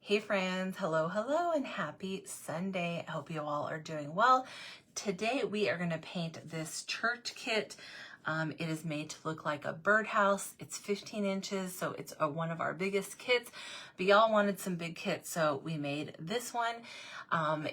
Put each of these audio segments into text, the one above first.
Hey friends, hello, hello, and happy Sunday. I hope you all are doing well. Today we are going to paint this church kit. It is made to look like a birdhouse. It's 15 inches, so it's one of our biggest kits. But y'all wanted some big kits, so we made this one.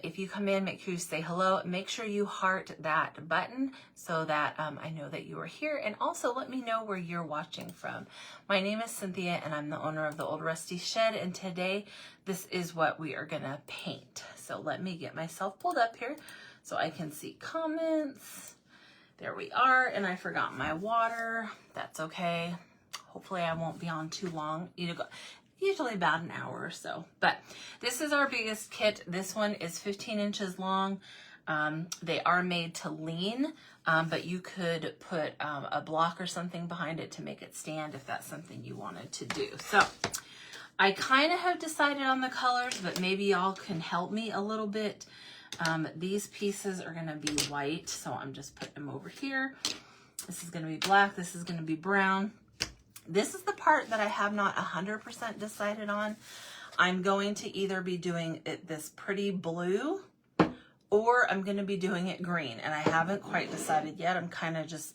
If you come in, make sure you say hello. Make sure you heart that button so that I know that you are here. And also let me know where you're watching from. My name is Cynthia, and I'm the owner of the Old Rusty Shed. And today, this is what we are gonna paint. So let me get myself pulled up here so I can see comments. There we are, and I forgot my water. That's okay. Hopefully I won't be on too long. Usually about an hour or so. But this is our biggest kit. This one is 15 inches long. They are made to lean, but you could put a block or something behind it to make it stand if that's something you wanted to do. So I kind of have decided on the colors, but maybe y'all can help me a little bit. These pieces are gonna be white, so I'm just putting them over here. This is gonna be black, this is gonna be brown. This is the part that I have not 100% decided on. I'm going to either be doing it this pretty blue, or I'm gonna be doing it green, and I haven't quite decided yet. I'm kind of just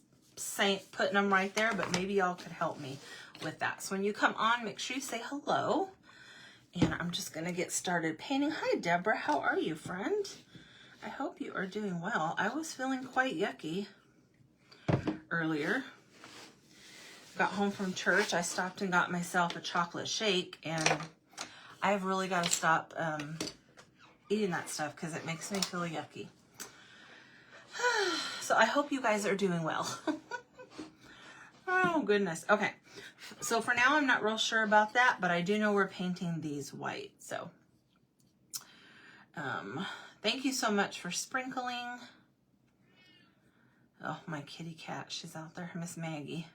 putting them right there, but maybe y'all could help me with that. So when you come on, make sure you say hello. And I'm just gonna get started painting. Hi, Deborah, how are you, friend? I hope you are doing well. I was feeling quite yucky earlier. Got home from church. I stopped and got myself a chocolate shake, and I've really got to stop eating that stuff because it makes me feel yucky. So I hope you guys are doing well. Oh, goodness. Okay. So for now, I'm not real sure about that, but I do know we're painting these white. So thank you so much for sprinkling. Oh, my kitty cat. She's out there. Miss Maggie.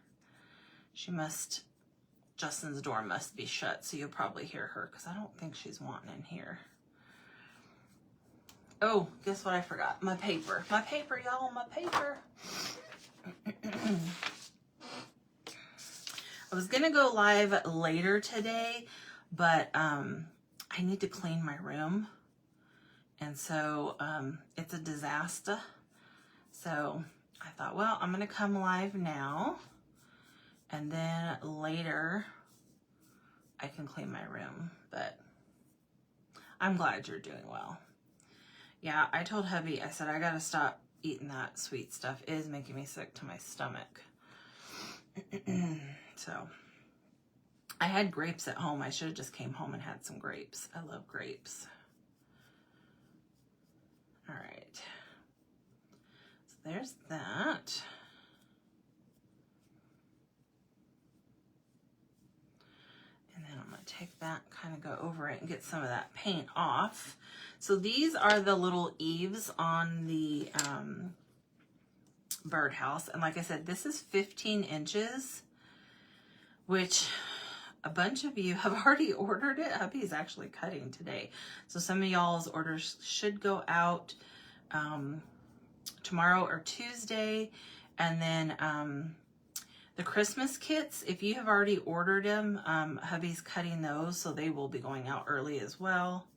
Justin's door must be shut, so you'll probably hear her because I don't think she's wanting in here. Oh, guess what I forgot? My paper. My paper, y'all. My paper. I was gonna go live later today, but I need to clean my room, and so it's a disaster. So I thought, well, I'm gonna come live now, and then later I can clean my room. But I'm glad you're doing well. Yeah, I told hubby, I said, I gotta stop eating that sweet stuff. It is making me sick to my stomach. So I had grapes at home. I should have just came home and had some grapes. I love grapes. All right. So there's that. And then I'm going to take that, kind of go over it and get some of that paint off. So these are the little eaves on the birdhouse. And like I said, this is 15 inches, which a bunch of you have already ordered it. Hubby's actually cutting today. So some of y'all's orders should go out tomorrow or Tuesday. And then the Christmas kits, if you have already ordered them, hubby's cutting those, so they will be going out early as well.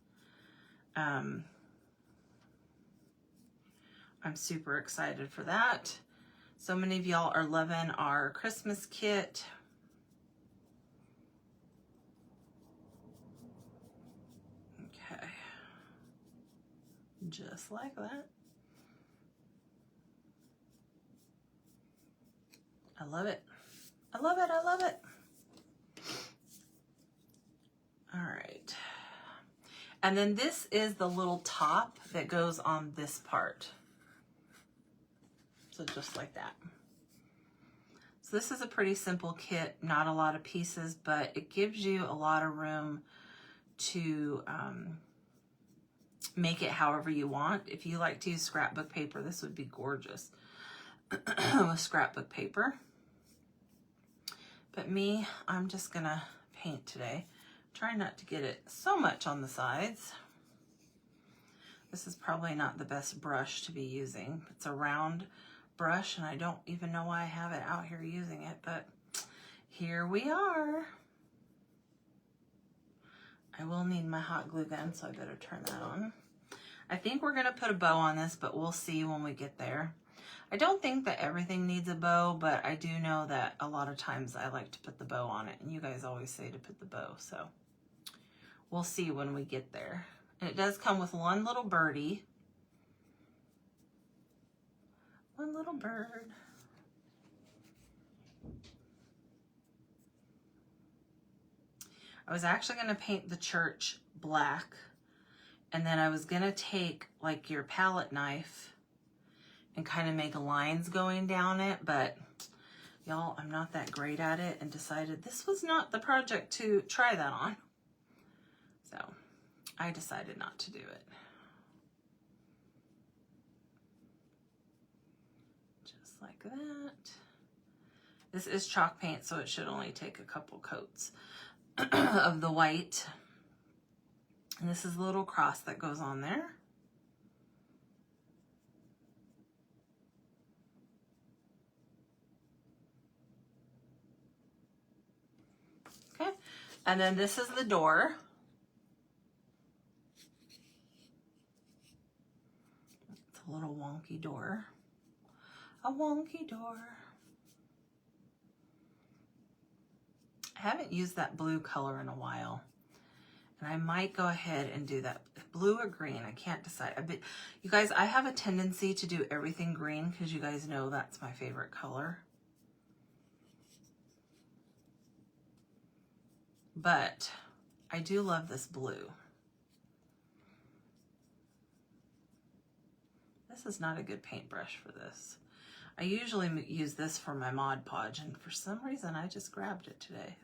I'm super excited for that. So many of y'all are loving our Christmas kit. Okay. Just like that. I love it. I love it. I love it. All right. And then this is the little top that goes on this part. So just like that. So this is a pretty simple kit, not a lot of pieces, but it gives you a lot of room to make it however you want. If you like to use scrapbook paper, this would be gorgeous with scrapbook paper. But me, I'm just gonna paint today. Try not to get it so much on the sides. This is probably not the best brush to be using. It's a round brush, and I don't even know why I have it out here using it, but here we are. I will need my hot glue gun, so I better turn that on. I think we're gonna put a bow on this, but we'll see when we get there. I don't think that everything needs a bow, but I do know that a lot of times I like to put the bow on it, and you guys always say to put the bow, so we'll see when we get there. And it does come with one little birdie. One little bird. I was actually going to paint the church black, and then I was going to take like your palette knife and kind of make lines going down it, but y'all, I'm not that great at it and decided this was not the project to try that on. So I decided not to do it. Just like that. This is chalk paint, so it should only take a couple coats of the white. And this is the little cross that goes on there. Okay, and then this is the door. It's a little wonky door. A wonky door. I haven't used that blue color in a while, and I might go ahead and do that blue or green. I can't decide. You guys, I have a tendency to do everything green because you guys know that's my favorite color. But I do love this blue. This is not a good paintbrush for this. I usually use this for my Mod Podge, and for some reason I just grabbed it today.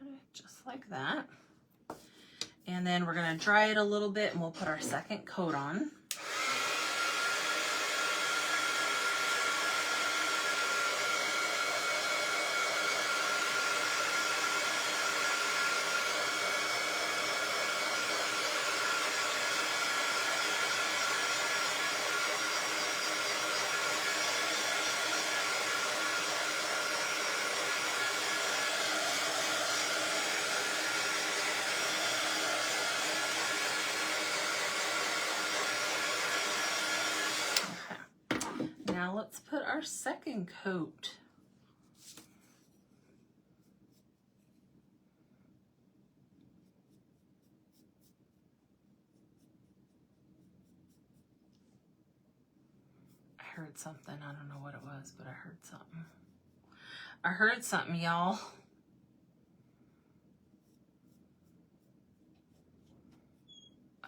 Okay, just like that. And then we're gonna dry it a little bit and we'll put our second coat on. Now let's put our second coat. I heard something. I don't know what it was, but I heard something. I heard something, y'all.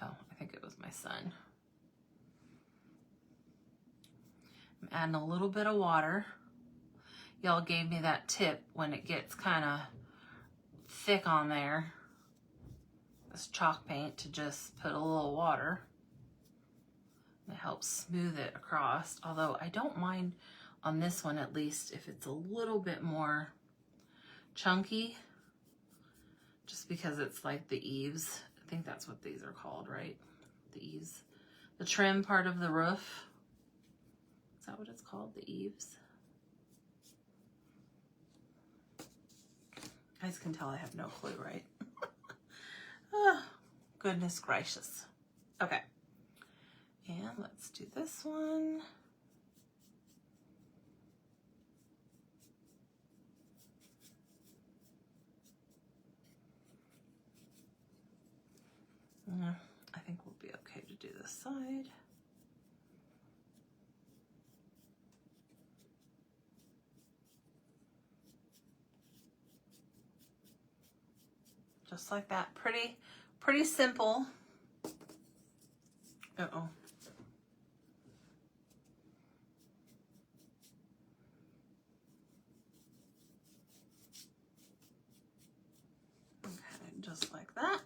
Oh, I think it was my son. I'm adding a little bit of water. Y'all gave me that tip when it gets kind of thick on there, this chalk paint, to just put a little water. It helps smooth it across, although I don't mind on this one, at least, if it's a little bit more chunky, just because it's like the eaves. I think that's what these are called, right? The eaves. The trim part of the roof. Is that what it's called? The eaves? You guys can tell I have no clue, right? Oh, goodness gracious. Okay. And let's do this one. I think we'll be okay to do this side. Just like that. Pretty simple. Uh-oh. Okay, just like that.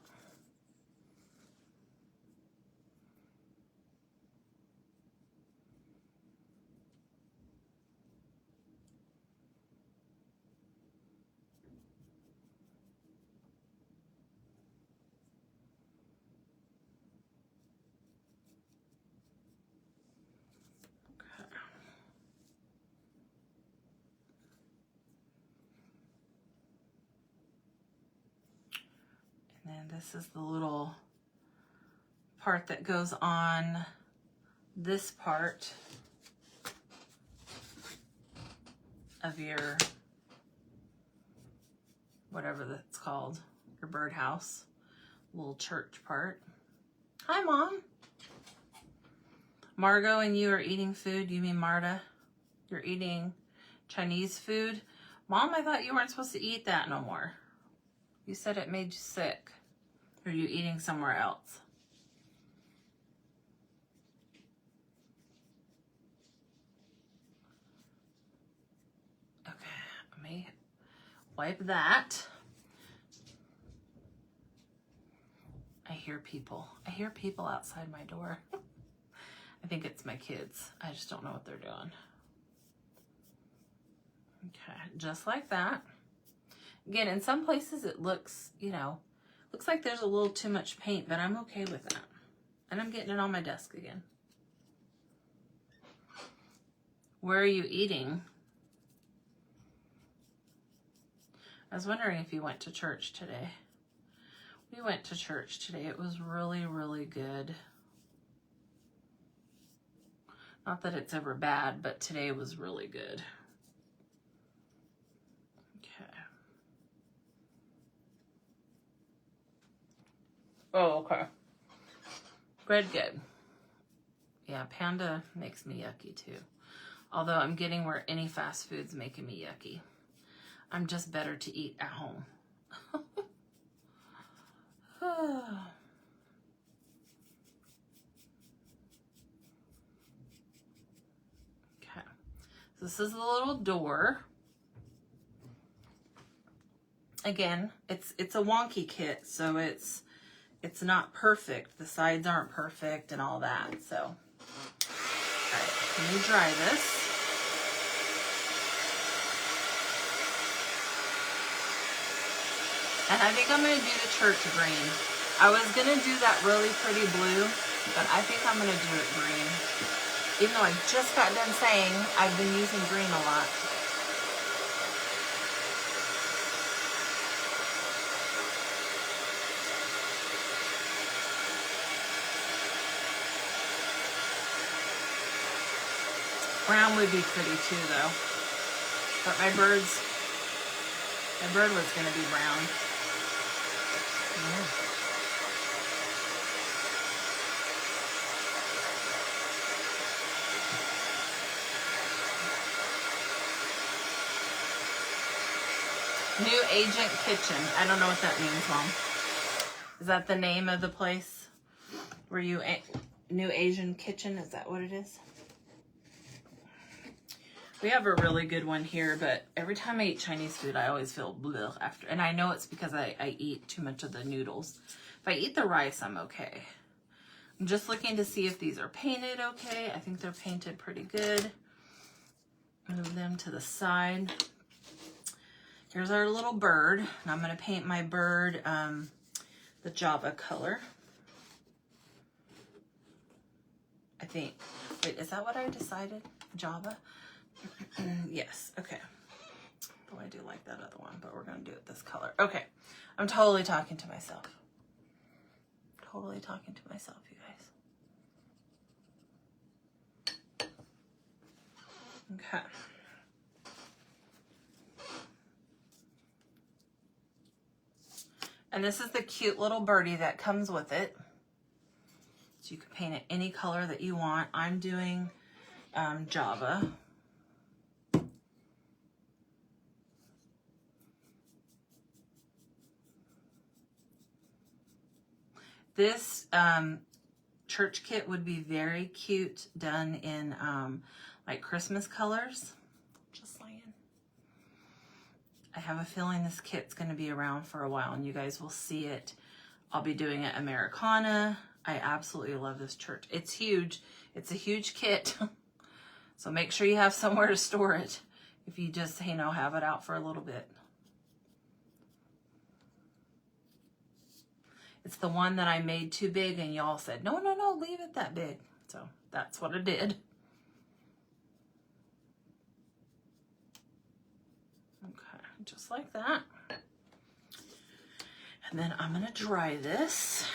then this is the little part that goes on this part of your, whatever that's called, your birdhouse, little church part. Hi, Mom. Margot and you are eating food. You mean Marta? You're eating Chinese food? Mom, I thought you weren't supposed to eat that no more. You said it made you sick. Or are you eating somewhere else? Okay, let me wipe that. I hear people. I hear people outside my door. I think it's my kids. I just don't know what they're doing. Okay, just like that. Again, in some places it looks, you know, looks like there's a little too much paint, but I'm okay with that. And I'm getting it on my desk again. Where are you eating? I was wondering if you went to church today. We went to church today. It was really, really good. Not that it's ever bad, but today was really good. Okay. Oh, okay. Good, good. Yeah, Panda makes me yucky too. Although I'm getting where any fast food's making me yucky. I'm just better to eat at home. Okay. This is the little door. Again, it's a wonky kit, so it's not perfect. The sides aren't perfect and all that. So, all right, let me dry this. And I think I'm going to do the church green. I was going to do that really pretty blue, but I think I'm going to do it green. Even though I just got done saying I've been using green a lot. Brown would be pretty too, though. But my bird was going to be brown. Yeah. New Agent Kitchen. I don't know what that means, Mom. Is that the name of the place? Were you New Asian Kitchen? Is that what it is? We have a really good one here, but every time I eat Chinese food, I always feel bleh after. And I know it's because I eat too much of the noodles. If I eat the rice, I'm okay. I'm just looking to see if these are painted okay. I think they're painted pretty good. Move them to the side. Here's our little bird. And I'm going to paint my bird the Java color. I think. Wait, is that what I decided? Java? Yes, okay. Oh, I do like that other one, but we're going to do it this color. Okay, I'm totally talking to myself. Totally talking to myself, you guys. Okay. And this is the cute little birdie that comes with it. So you can paint it any color that you want. I'm doing Java. This church kit would be very cute done in like Christmas colors. Just saying. I have a feeling this kit's going to be around for a while and you guys will see it. I'll be doing it Americana. I absolutely love this church. It's huge. It's a huge kit. So make sure you have somewhere to store it if you just, you know, have it out for a little bit. It's the one that I made too big and y'all said, no, no, no, leave it that big. So that's what I did. Okay, just like that. And then I'm gonna dry this.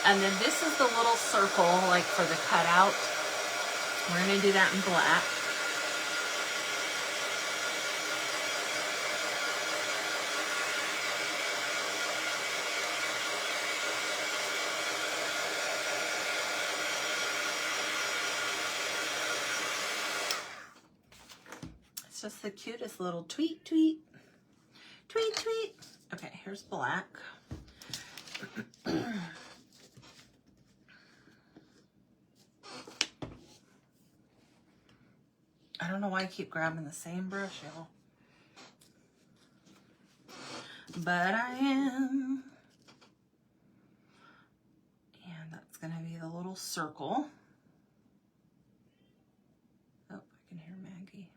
And then this is the little circle, like for the cutout. We're gonna do that in black. It's just the cutest little tweet, tweet, tweet, tweet. Okay, here's black. I don't know why I keep grabbing the same brush, y'all. But I am. And that's going to be the little circle. Oh, I can hear Maggie.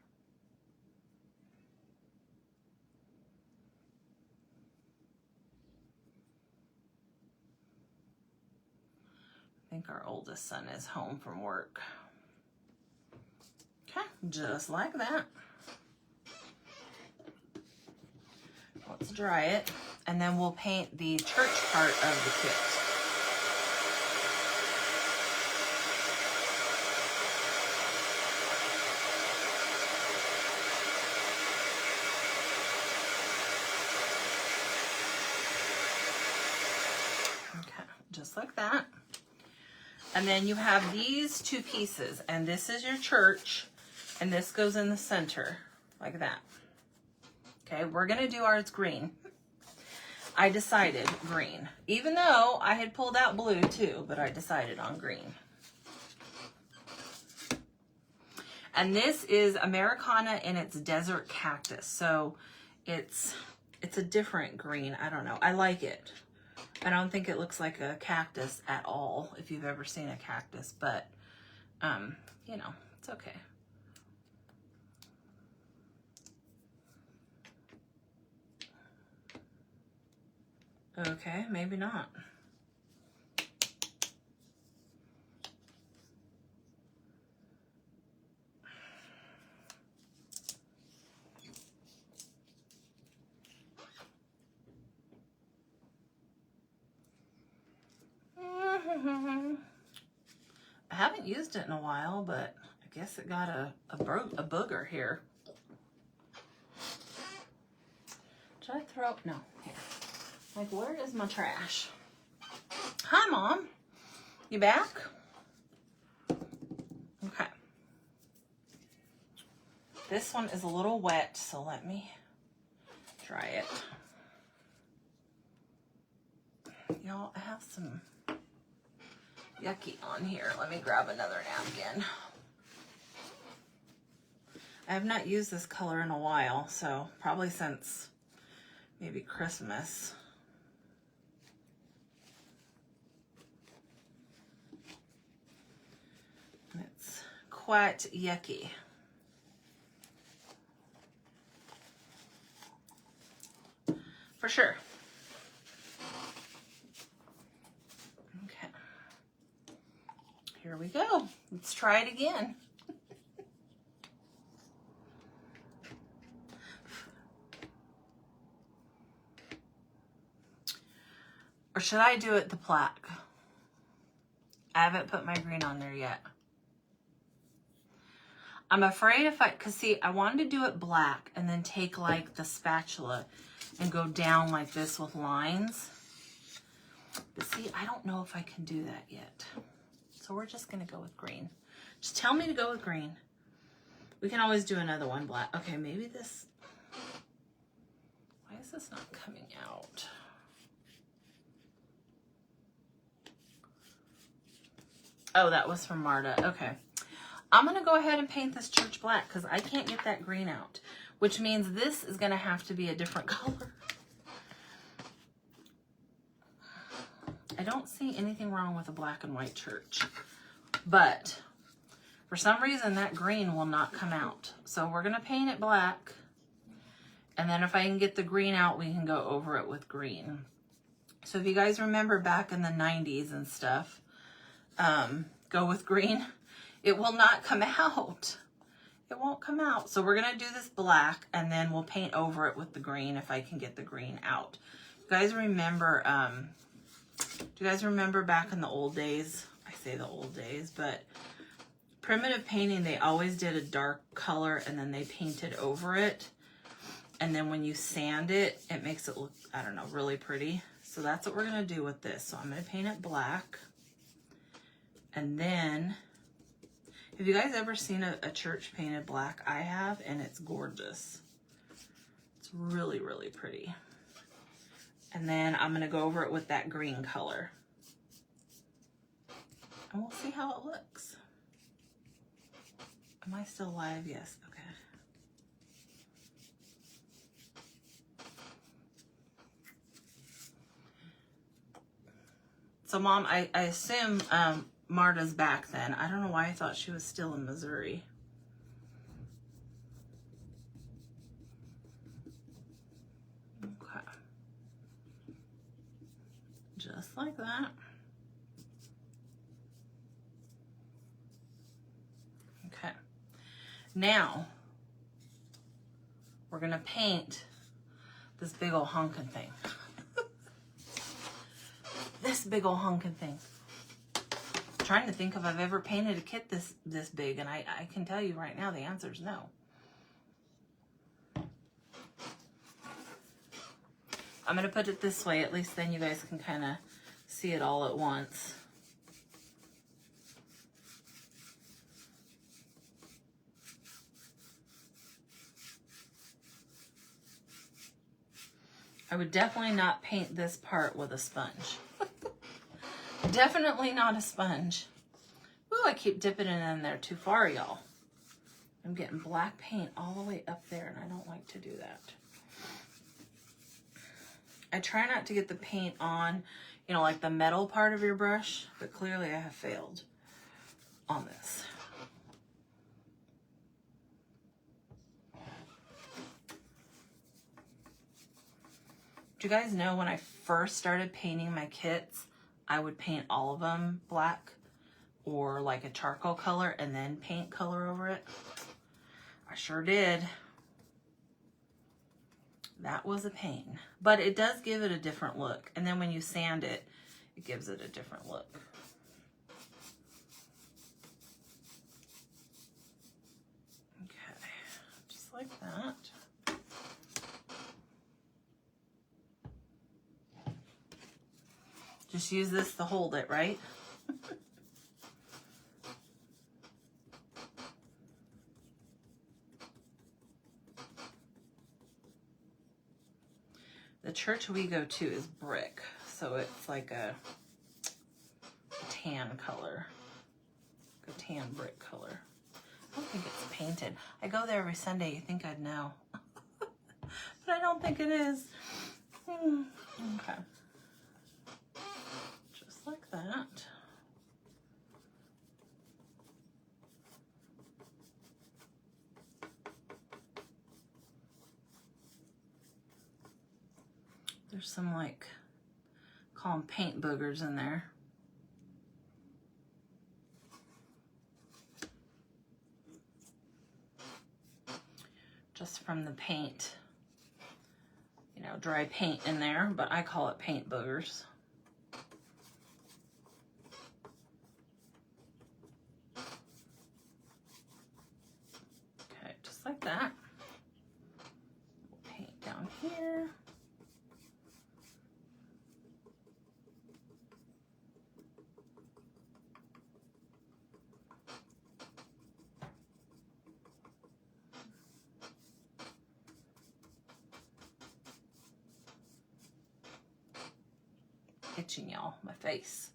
I think our oldest son is home from work. Okay, just like that. Let's dry it, and then we'll paint the church part of the kit. Okay, just like that. And then you have these two pieces, and this is your church, and this goes in the center, like that. Okay, we're gonna do ours green. I decided green, even though I had pulled out blue too, but I decided on green. And this is Americana and it's desert cactus. So it's a different green. I don't know. I like it. I don't think it looks like a cactus at all, if you've ever seen a cactus, but you know, it's okay. Okay, maybe not. I haven't used it in a while, but I guess it got a booger here. Should I throw? No, here. Like, where is my trash? Hi, Mom. You back? Okay. This one is a little wet, so let me dry it. Y'all, I have some yucky on here. Let me grab another napkin. I have not used this color in a while, so probably since maybe Christmas. It's quite yucky. For sure. Okay. Here we go. Let's try it again. Or should I do it the black? I haven't put my green on there yet. I'm afraid if cause see, I wanted to do it black and then take like the spatula and go down like this with lines. But see, I don't know if I can do that yet. So we're just gonna go with green. Just tell me to go with green. We can always do another one black. Okay, maybe this, why is this not coming out? Oh, that was from Marta. Okay. I'm going to go ahead and paint this church black because I can't get that green out, which means this is going to have to be a different color. I don't see anything wrong with a black and white church, but for some reason that green will not come out. So we're going to paint it black, and then if I can get the green out, we can go over it with green. So if you guys remember back in the 90s and stuff, go with green, it will not come out. It won't come out. So we're going to do this black, and then we'll paint over it with the green if I can get the green out. You guys remember, do you guys remember back in the old days? I say the old days, but primitive painting, they always did a dark color and then they painted over it. And then when you sand it, it makes it look, I don't know, really pretty. So that's what we're going to do with this. So I'm going to paint it black. And then, have you guys ever seen a church painted black? I have, and it's gorgeous. It's really, really pretty. And then I'm going to go over it with that green color. And we'll see how it looks. Am I still live? Yes. Okay. So, Mom, I assume Marta's back then. I don't know why I thought she was still in Missouri. Okay. Just like that. Okay. Now, we're going to paint this big old honkin' thing. This big old honkin' thing. I'm trying to think if I've ever painted a kit this big, and I can tell you right now the answer is no. I'm going to put it this way, at least then you guys can kind of see it all at once. I would definitely not paint this part with a sponge. Definitely not a sponge. Ooh, I keep dipping it in there too far, y'all. I'm getting black paint all the way up there, and I don't like to do that. I try not to get the paint on, you know, like the metal part of your brush, but clearly I have failed on this. Do you guys know when I first started painting my kits, I would paint all of them black or like a charcoal color and then paint color over it? I sure did. That was a pain, but it does give it a different look. And then when you sand it, it gives it a different look. Okay, just like that. Just use this to hold it, right? The church we go to is brick, so it's like a tan color, a tan brick color. I don't think it's painted. I go there every Sunday. You think I'd know, but I don't think it is. Okay. Just like that. There's some, like, call them paint boogers in there. Just from the paint, you know, dry paint in there, but I call it paint boogers. Okay, just like that. Paint down here. Itching, y'all, my face.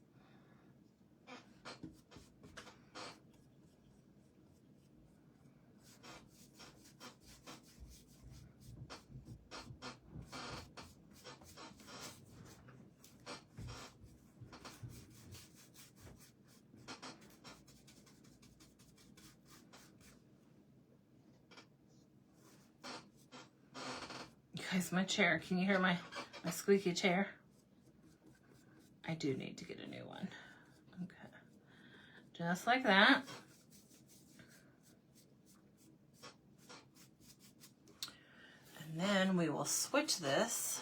You guys, my chair, can you hear my squeaky chair? I do need to get a new one. Okay. Just like that. And then we will switch this.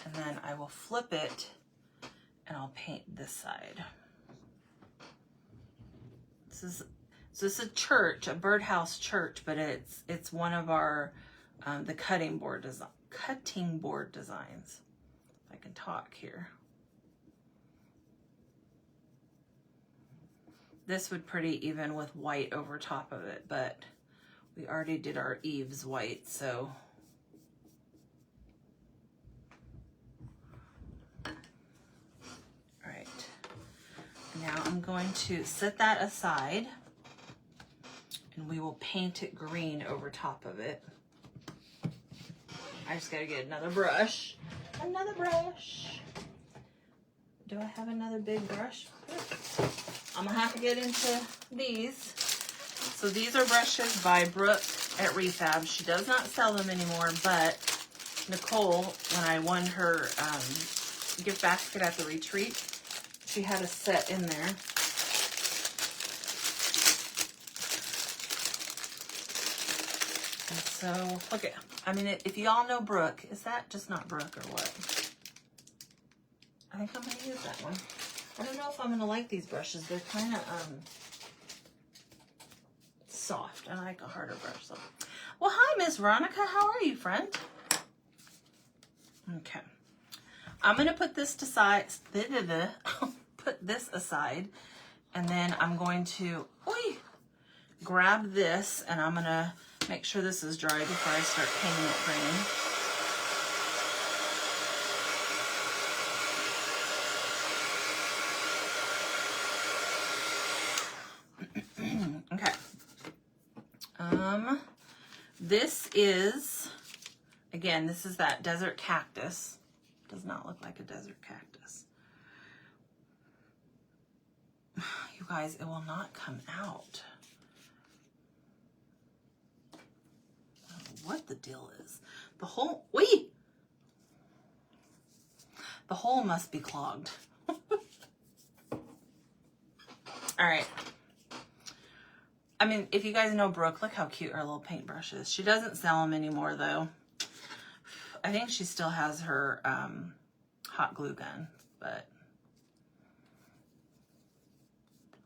And then I will flip it and I'll paint this side. This is a church, a Birdhouse church, but it's one of our the cutting board designs. If I can talk here. This would pretty even with white over top of it, but we already did our eaves white, so. All right. Now I'm going to set that aside and we will paint it green over top of it. I just gotta get another brush. Another brush. Do I have another big brush? I'm gonna have to get into these. So these are brushes by Brooke at Refab. She does not sell them anymore, but Nicole, when I won her gift basket at the retreat, she had a set in there. And so, okay. I mean, if y'all know Brooke, is that just not Brooke or what? I think I'm going to use that one. I don't know if I'm going to like these brushes. They're kind of soft. I like a harder brush. So. Well, hi, Miss Veronica. How are you, friend? Okay. I'm going to put this put this aside, and then I'm going to grab this, and I'm going to make sure this is dry before I start painting it green. Okay. This is, again, this is that desert cactus. Does not look like a desert cactus. You guys, it will not come out. I don't know what the deal is. The hole, the hole must be clogged. All right. I mean, if you guys know Brooke, look how cute her little paintbrush is. She doesn't sell them anymore, though. I think she still has her hot glue gun, but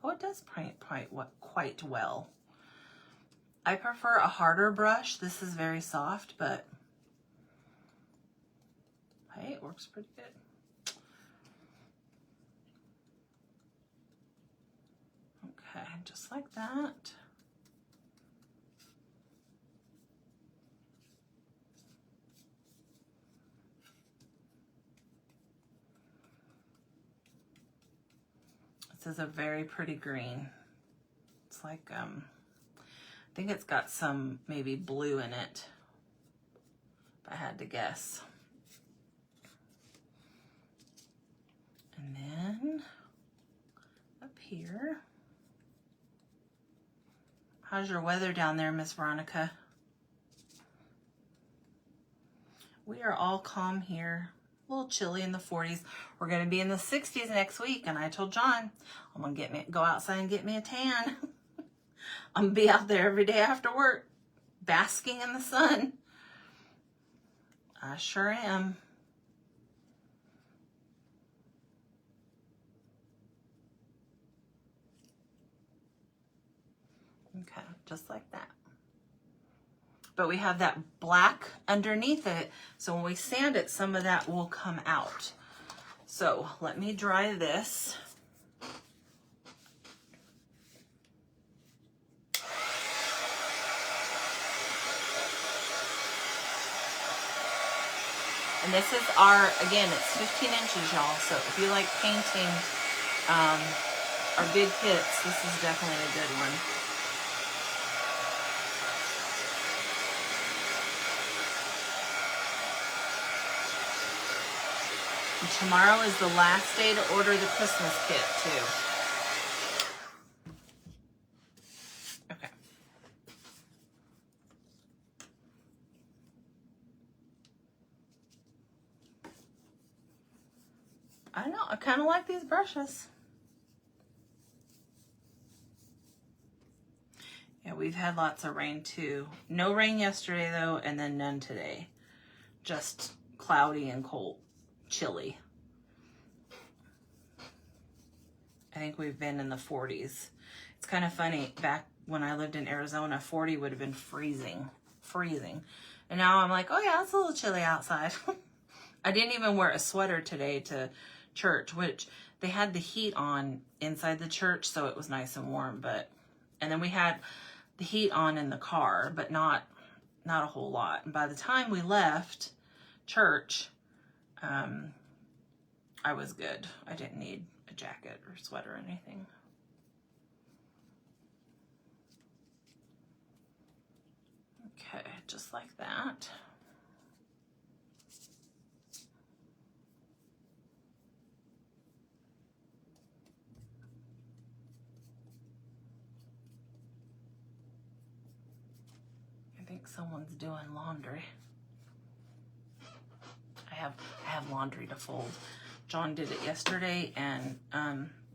oh, it does paint quite well. I prefer a harder brush. This is very soft, but hey, it works pretty good. Okay, just like that. This is a very pretty green. It's like, I think it's got some maybe blue in it, if I had to guess. And then up here. How's your weather down there, Miss Veronica? We are all calm here. A little chilly in the 40s. We're going to be in the 60s next week, and I told John I'm going to go outside and get me a tan. I'm going to be out there every day after work, basking in the sun. I sure am. Okay, just like that. But we have that black underneath it, so when we sand it, some of that will come out. So let me dry this. And this is our, again, it's 15 inches, y'all. So if you like painting our big kits, this is definitely a good one. And tomorrow is the last day to order the Christmas kit, too. Okay. I kind of like these brushes. Yeah, we've had lots of rain too. No rain yesterday though, and then none today. Just cloudy and cold, chilly. I think we've been in the 40s. It's kind of funny, back when I lived in Arizona, 40 would have been freezing. And now I'm like, oh yeah, it's a little chilly outside. I didn't even wear a sweater today to church, which they had the heat on inside the church, so it was nice and warm. And then we had the heat on in the car, but not a whole lot. And by the time we left church, I was good. I didn't need a jacket or sweater or anything. Okay, just like that. I think someone's doing laundry. I have laundry to fold. John did it yesterday, and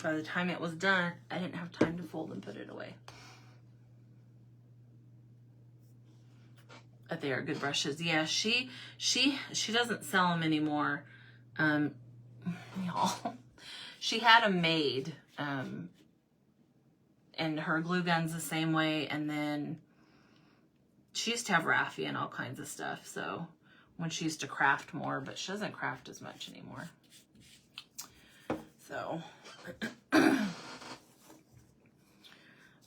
by the time it was done, I didn't have time to fold and put it away. But they are good brushes. Yeah, she doesn't sell them anymore. Y'all, she had them made, and her glue gun's the same way. And then she used to have raffia and all kinds of stuff. So when she used to craft more, but she doesn't craft as much anymore. So,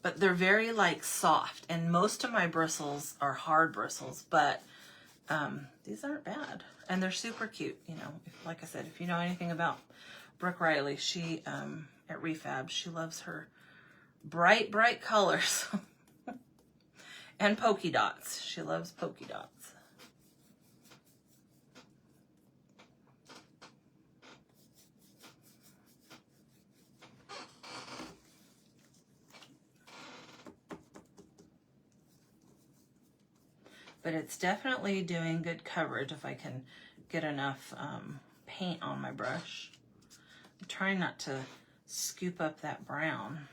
but they're very like soft, and most of my bristles are hard bristles, but these aren't bad, and they're super cute. You know, like I said, if you know anything about Brooke Riley, she at Refab, she loves her bright colors and polka dots. She loves polka dots. But it's definitely doing good coverage if I can get enough paint on my brush. I'm trying not to scoop up that brown.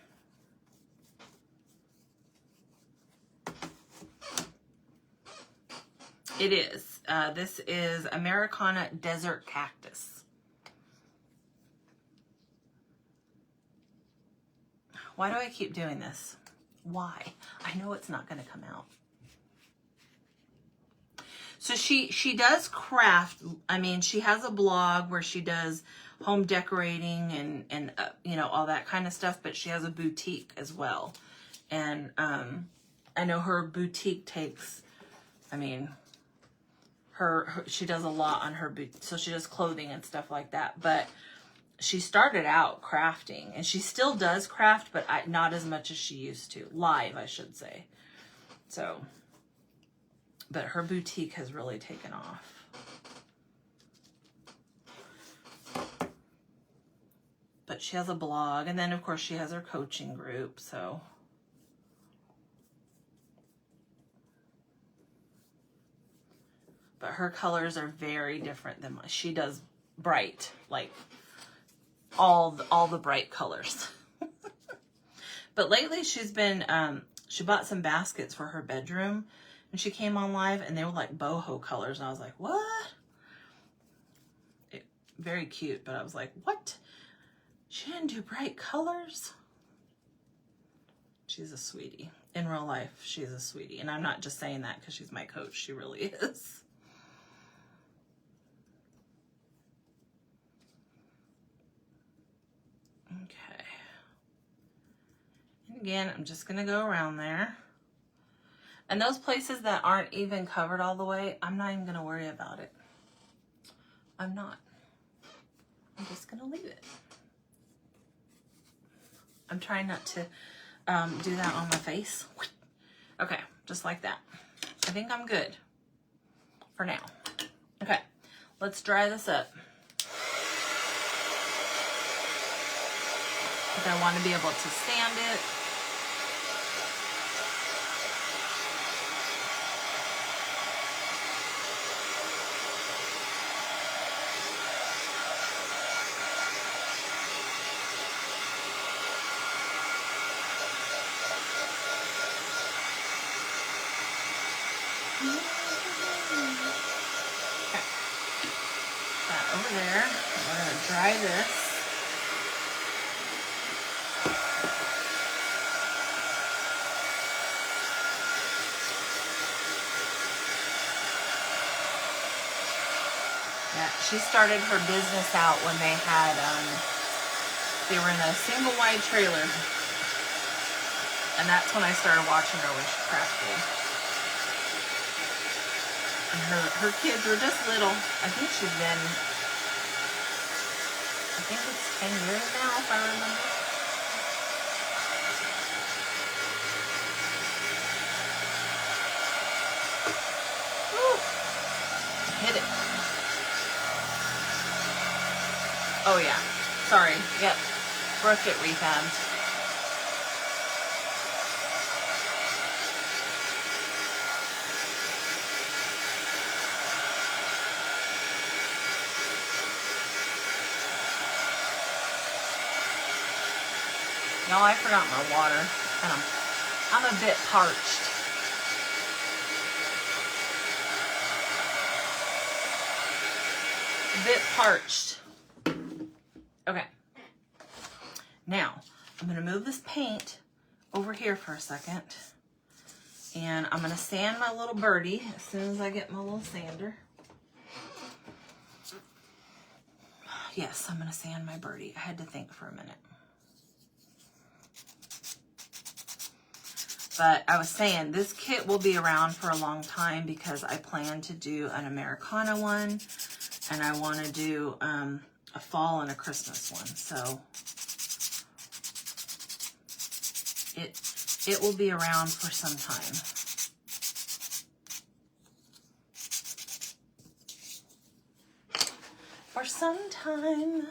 It is. This is Americana Desert Cactus. Why do I keep doing this? Why? I know it's not going to come out. So she does craft. I mean, she has a blog where she does home decorating and you know, all that kind of stuff, but she has a boutique as well. And I know her boutique takes, I mean, her she does a lot on her boutique. So she does clothing and stuff like that. But she started out crafting, and she still does craft, but not as much as she used to. Live, I should say. So, but her boutique has really taken off. But she has a blog, and then of course she has her coaching group, so. But her colors are very different than mine. She does bright, like all the bright colors. But lately she's been, she bought some baskets for her bedroom, and she came on live, and they were like boho colors, and I was like, what? Very cute, but I was like, what? She didn't do bright colors? She's a sweetie. In real life, she's a sweetie. And I'm not just saying that because she's my coach. She really is. Okay. And again, I'm just going to go around there. And those places that aren't even covered all the way, I'm not even going to worry about it. I'm not. I'm just going to leave it. I'm trying not to do that on my face. Okay, just like that. I think I'm good for now. Okay, let's dry this up. Because I want to be able to stand it. Okay. That over there. We're going to dry this. Yeah, she started her business out when they had, they were in a single wide trailer. And that's when I started watching her when she crafted. And her kids were just little. I think she's been, I think it's 10 years now, if I remember. Woo. Hit it. Oh yeah, sorry, yep, broke it refabbed. Y'all, I forgot my water, and I'm a bit parched. A bit parched. Okay. Now, I'm going to move this paint over here for a second. And I'm going to sand my little birdie as soon as I get my little sander. Yes, I'm going to sand my birdie. I had to think for a minute. But I was saying, this kit will be around for a long time because I plan to do an Americana one. And I want to do a fall and a Christmas one. So it will be around for some time. For some time.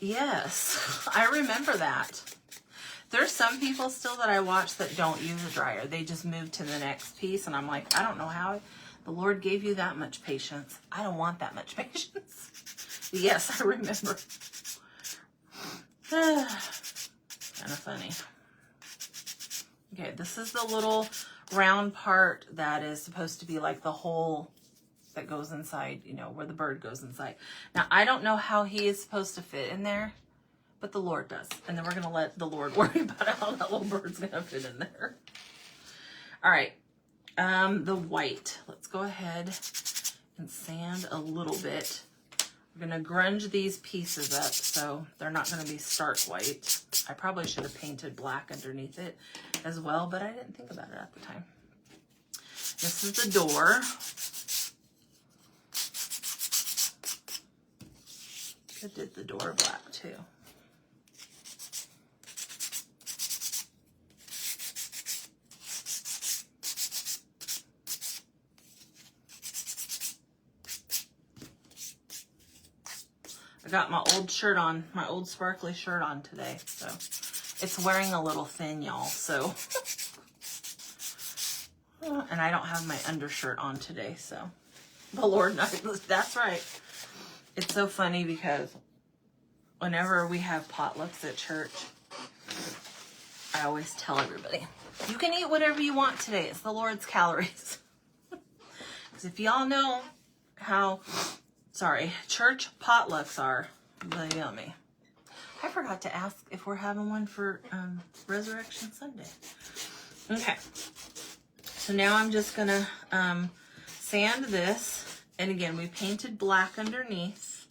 Yes, I remember that. There's some people still that I watch that don't use a dryer. They just move to the next piece, and I'm like, I don't know how the Lord gave you that much patience. I don't want that much patience. Yes, I remember. Kind of funny. Okay, this is the little round part that is supposed to be like the hole that goes inside, you know, where the bird goes inside. Now, I don't know how he is supposed to fit in there, but the Lord does. And then we're going to let the Lord worry about how that little bird's going to fit in there. All right. The white. Let's go ahead and sand a little bit. We're going to grunge these pieces up so they're not going to be stark white. I probably should have painted black underneath it as well, but I didn't think about it at the time. This is the door. I did the door black too. I got my old shirt on, my old sparkly shirt on today, so it's wearing a little thin, y'all, so. And I don't have my undershirt on today, so. The Lord knows, that's right. It's so funny because whenever we have potlucks at church, I always tell everybody, you can eat whatever you want today. It's the Lord's calories. Because if y'all know how, church potlucks are, really yummy. I forgot to ask if we're having one for Resurrection Sunday. Okay. So now I'm just going to sand this. And again, we painted black underneath.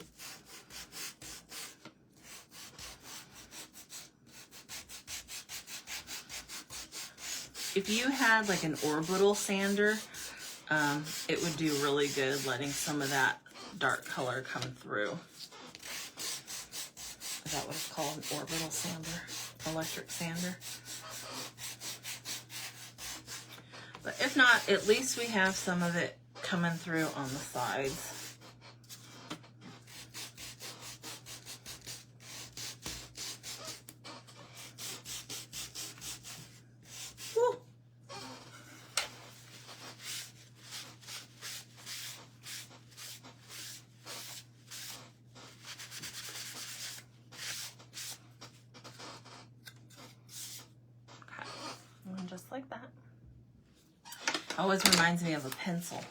If you had like an orbital sander, it would do really good letting some of that dark color come through. Is that what it's called? An orbital sander? Electric sander? But if not, at least we have some of it coming through on the sides. Woo. Always reminds me of a pencil.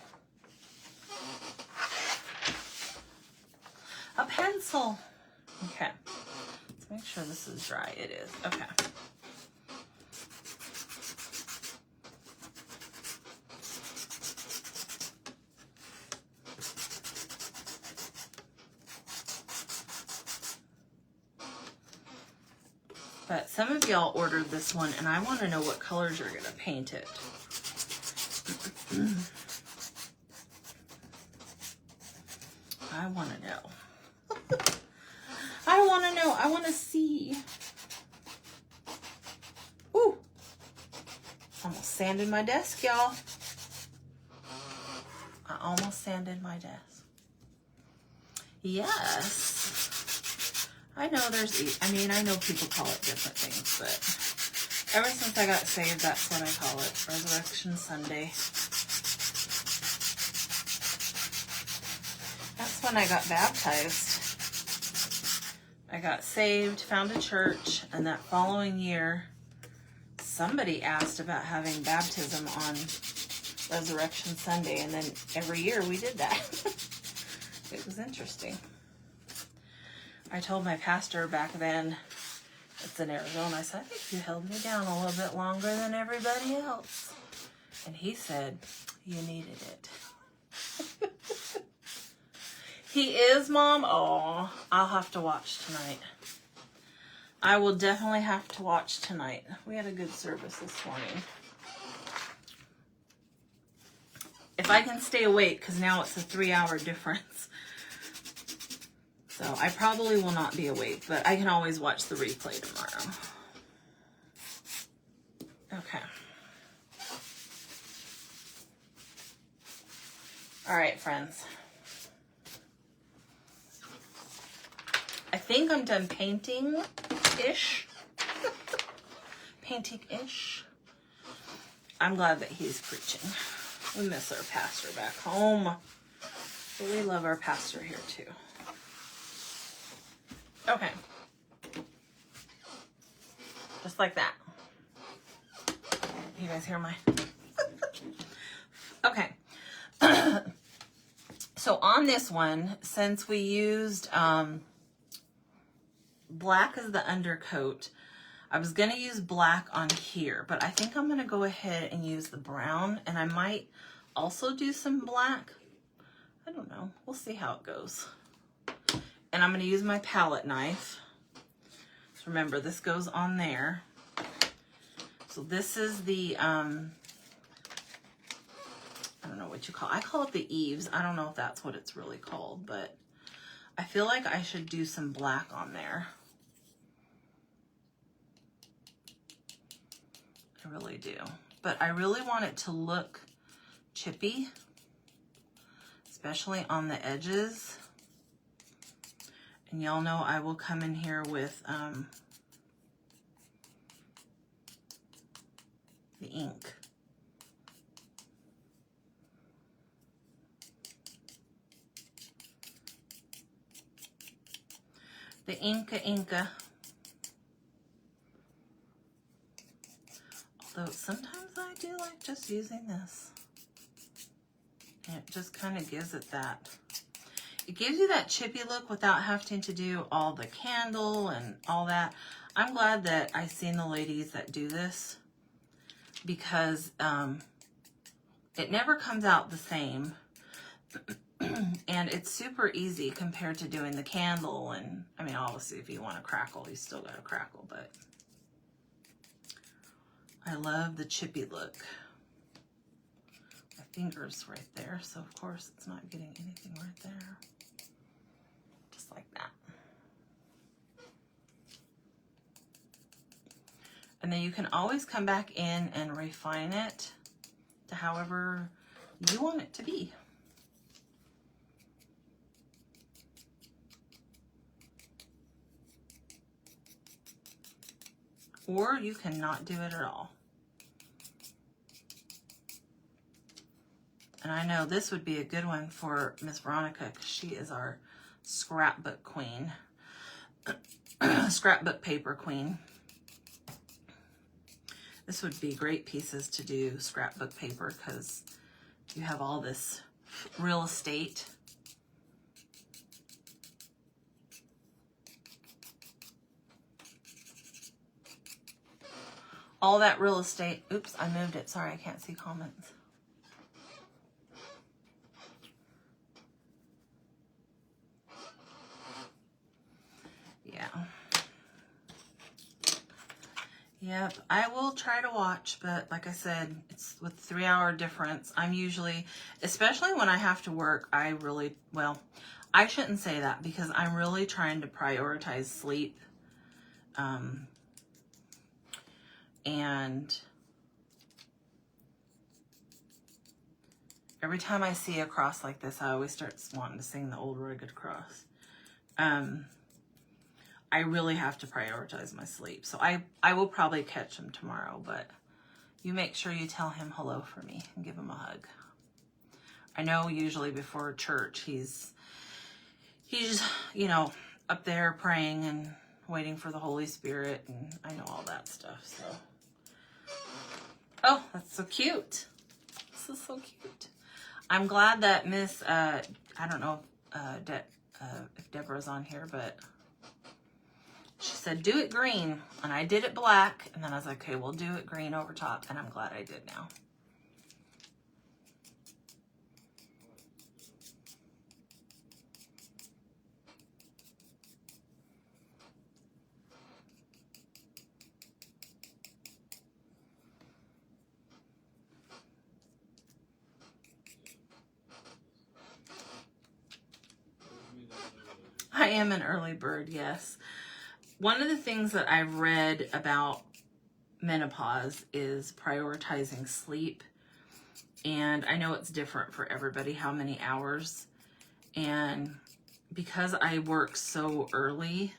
A pencil. Okay. Let's make sure this is dry. It is. Okay. But some of y'all ordered this one, and I want to know what colors you're going to paint it. I want to know. I want to know. I want to see. Ooh. Almost sanded my desk, y'all. I almost sanded my desk. Yes. I know I know people call it different things, but ever since I got saved, that's what I call it. Resurrection Sunday. That's when I got baptized. I got saved, found a church, and that following year, somebody asked about having baptism on Resurrection Sunday, and then every year we did that. It was interesting. I told my pastor back then, it's in Arizona, I said, I think you held me down a little bit longer than everybody else. And he said, you needed it. He is, Mom? Oh, I'll have to watch tonight. I will definitely have to watch tonight. We had a good service this morning. If I can stay awake, because now it's a 3-hour difference. So I probably will not be awake, but I can always watch the replay tomorrow. Okay. All right, friends. I think I'm done painting-ish. Painting-ish. I'm glad that he's preaching. We miss our pastor back home. But we love our pastor here too. Okay. Just like that. You guys hear my... Okay. So on this one, since we used black as the undercoat, I was going to use black on here, but I think I'm going to go ahead and use the brown, and I might also do some black. I don't know. We'll see how it goes. And I'm going to use my palette knife. So remember, this goes on there. So this is the, I don't know what you call it. I call it the eaves. I don't know if that's what it's really called, but I feel like I should do some black on there. I really do. But I really want it to look chippy, especially on the edges. And y'all know I will come in here with the ink. The Inca. Although sometimes I do like just using this. And it just kind of gives it that. It gives you that chippy look without having to do all the candle and all that. I'm glad that I've seen the ladies that do this because it never comes out the same. And it's super easy compared to doing the candle. And I mean, obviously, if you want to crackle, you still got to crackle. But I love the chippy look. My finger's right there, so of course it's not getting anything right there. Just like that. And then you can always come back in and refine it to however you want it to be. Or you cannot do it at all. And I know this would be a good one for Miss Veronica because she is our scrapbook queen. Scrapbook paper queen. This would be great pieces to do scrapbook paper because you have all this real estate. All that real estate. Oops, I moved it. Sorry, I can't see comments. Yeah. Yep, I will try to watch, but like I said, it's with 3-hour difference. I'm usually, especially when I have to work, I really, well, I shouldn't say that because I'm really trying to prioritize sleep. And every time I see a cross like this, I always start wanting to sing the old rugged cross. I really have to prioritize my sleep. So I will probably catch him tomorrow, but you make sure you tell him hello for me and give him a hug. I know usually before church, he's, you know, up there praying and waiting for the Holy Spirit, and I know all that stuff, so. Oh, that's so cute. This is so cute. I'm glad that Miss, I don't know if Deborah's on here, but she said, do it green, and I did it black, and then I was like, okay, we'll do it green over top, and I'm glad I did now. I am an early bird, yes. One of the things that I've read about menopause is prioritizing sleep. And I know it's different for everybody, how many hours. And because I work so early,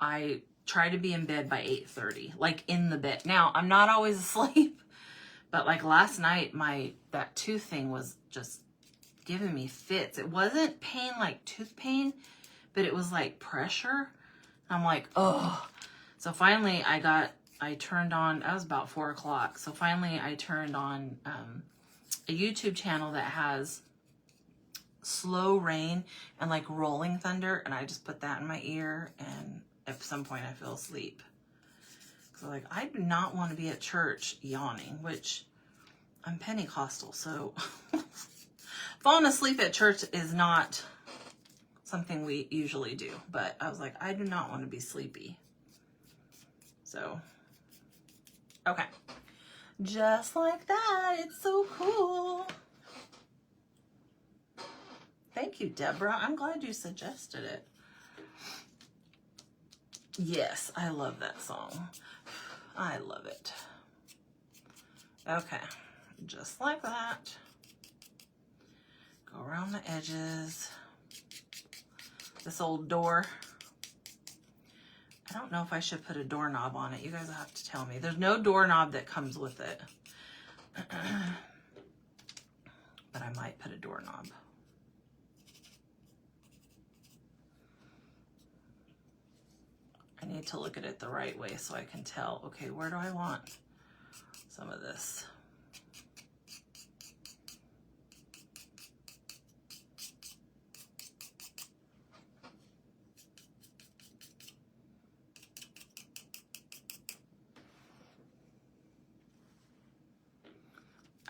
I try to be in bed by 8:30, like in the bed. Now, I'm not always asleep, but like last night, that tooth thing was just giving me fits. It wasn't pain like tooth pain, but it was like pressure. I'm like, oh. So finally I turned on, that was about 4 o'clock. So finally I turned on a YouTube channel that has slow rain and like rolling thunder. And I just put that in my ear, and at some point I fell asleep. So like, I do not want to be at church yawning, which I'm Pentecostal. So falling asleep at church is not something we usually do, but I was like, I do not want to be sleepy. So, okay. Just like that. It's so cool. Thank you, Deborah. I'm glad you suggested it. Yes, I love that song. I love it. Okay. Just like that. Go around the edges. This old door. I don't know if I should put a doorknob on it. You guys will have to tell me. There's no doorknob that comes with it. But I might put a doorknob. I need to look at it the right way so I can tell, okay, where do I want some of this?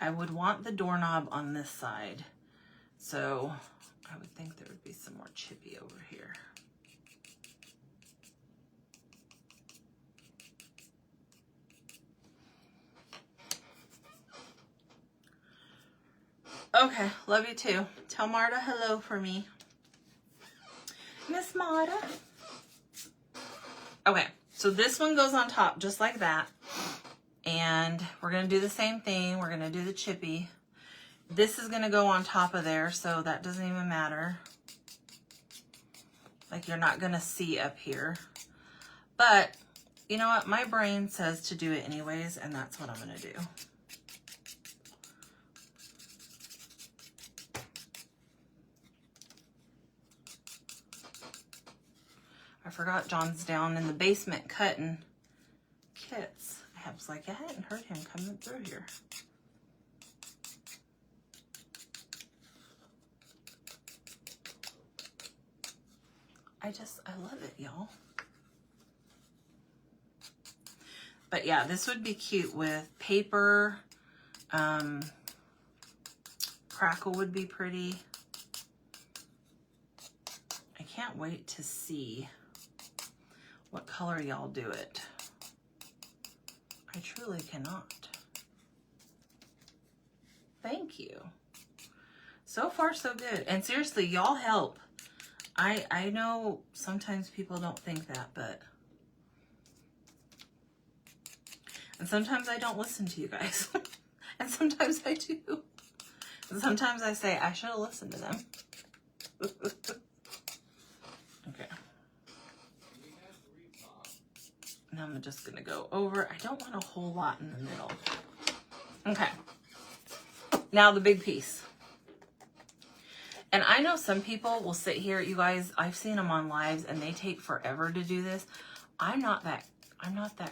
I would want the doorknob on this side. So I would think there would be some more chippy over here. Okay, love you too. Tell Marta hello for me. Miss Marta. Okay, so this one goes on top just like that. And we're going to do the same thing. We're going to do the chippy. This is going to go on top of there, so that doesn't even matter. Like, you're not going to see up here. But, you know what? My brain says to do it anyways, and that's what I'm going to do. I I forgot John's down in the basement cutting kits. I was like, I hadn't heard him coming through here. I love it, y'all. But yeah, this would be cute with paper. Crackle would be pretty. I can't wait to see what color y'all do it. I truly cannot. Thank you. So far, so good. And seriously, y'all help. I know sometimes people don't think that, but... And sometimes I don't listen to you guys. And sometimes I do. And sometimes I say, I should have listened to them. Okay. Now I'm just going to go over. I don't want a whole lot in the middle. Okay. Now the big piece. And I know some people will sit here, you guys, I've seen them on lives and they take forever to do this. I'm not that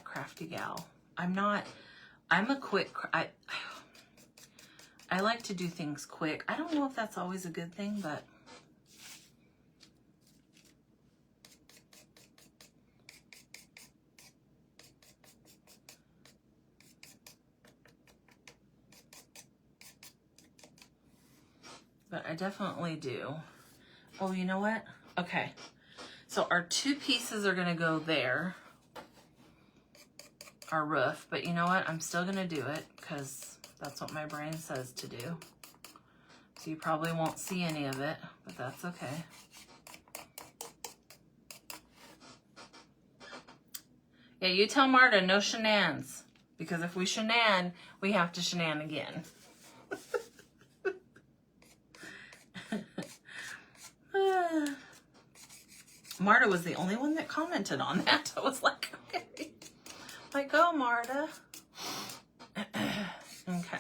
crafty gal. I'm a quick, I like to do things quick. I don't know if that's always a good thing, but I definitely do. Oh, you know what? Okay. So our two pieces are going to go there, our roof, but you know what? I'm still going to do it because that's what my brain says to do. So you probably won't see any of it, but that's okay. Yeah, you tell Marta no shenanigans, because if we shenan, we have to shenan again. Marta was the only one that commented on that. I was like, okay. Like, go, Marta. Okay.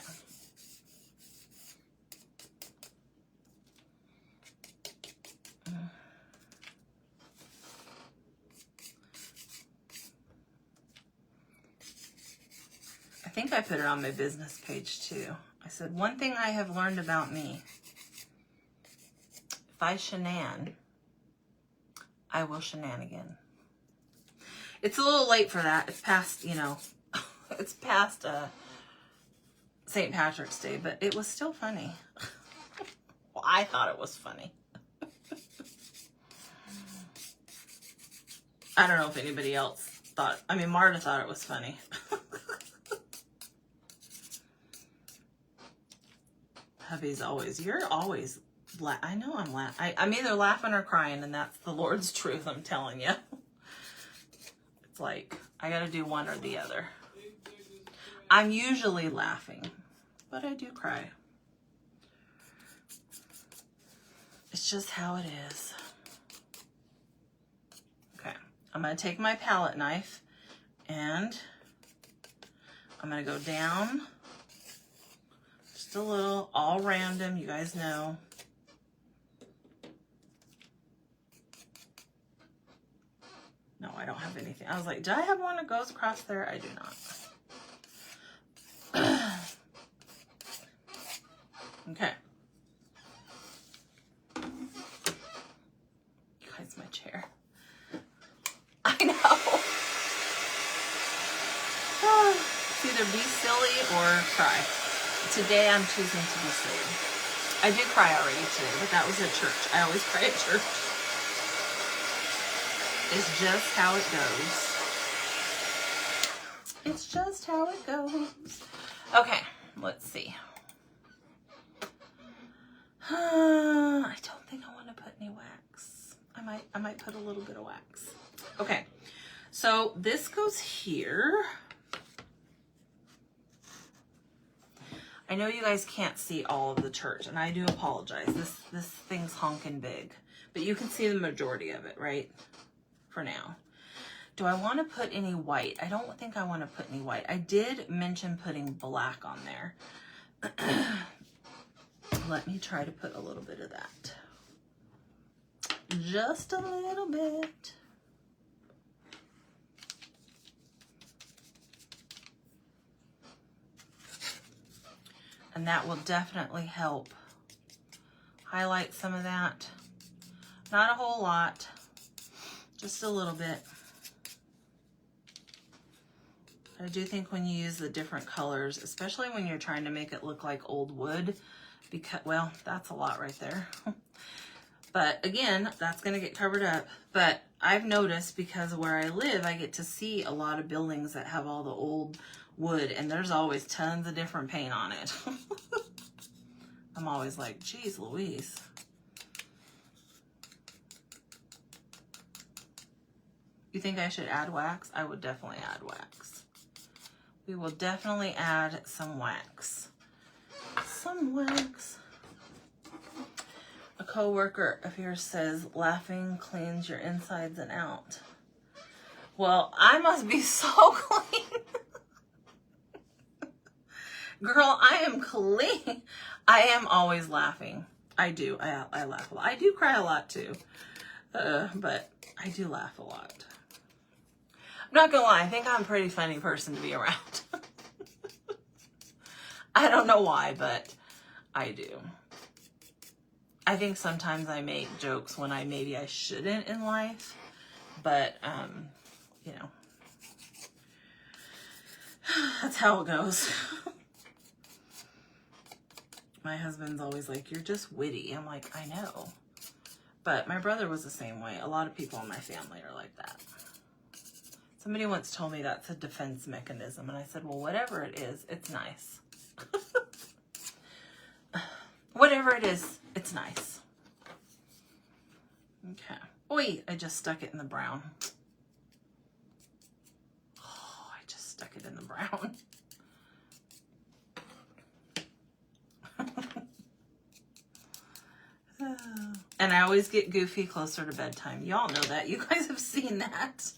I think I put it on my business page too. I said, one thing I have learned about me, if I shenan, I will shenanigan. It's a little late for that. It's past, you know, it's past St. Patrick's Day, but it was still funny. Well, I thought it was funny. I don't know if anybody else thought, I mean, Marta thought it was funny. Hubby's always, you're always, I know I'm laughing. I'm either laughing or crying, and that's the Lord's truth, I'm telling you. It's like, I gotta do one or the other. I'm usually laughing, but I do cry. It's just how it is. Okay, I'm gonna take my palette knife and I'm gonna go down just a little, all random, you guys know. No, I don't have anything. I was like, do I have one that goes across there? I do not. Okay. You guys, my chair. I know. It's either be silly or cry. Today I'm choosing to be silly. I did cry already today, but that was at church. I always cry at church. It's just how it goes. It's just how it goes. Okay, let's see. I don't think I want to put any wax. I might put a little bit of wax. Okay, so this goes here. I know you guys can't see all of the church, and I do apologize. This thing's honking big, but you can see the majority of it, right? For now. Do I want to put any white? I don't think I want to put any white. I did mention putting black on there. Let me try to put a little bit of that. Just a little bit. And that will definitely help highlight some of that. Not a whole lot, just a little bit. I do think when you use the different colors, especially when you're trying to make it look like old wood, because, well, that's a lot right there. But again, that's going to get covered up. But I've noticed, because of where I live, I get to see a lot of buildings that have all the old wood, and there's always tons of different paint on it. I'm always like, geez Louise. You think I should add wax? I would definitely add wax. We will definitely add some wax. Some wax. A coworker of yours says, laughing cleans your insides and out. Well, I must be so clean. Girl, I am clean. I am always laughing. I do. I laugh a lot. I do cry a lot too. But I do laugh a lot. I'm not gonna lie, I think I'm a pretty funny person to be around. I don't know why, but I do. I think sometimes I make jokes when maybe I shouldn't in life, but, you know, that's how it goes. My husband's always like, you're just witty. I'm like, I know. But my brother was the same way. A lot of people in my family are like that. Somebody once told me that's a defense mechanism, and I said, well, whatever it is, it's nice. Whatever it is, it's nice. Okay. Oi, I just stuck it in the brown. Oh, I just stuck it in the brown. And I always get goofy closer to bedtime. Y'all know that. You guys have seen that.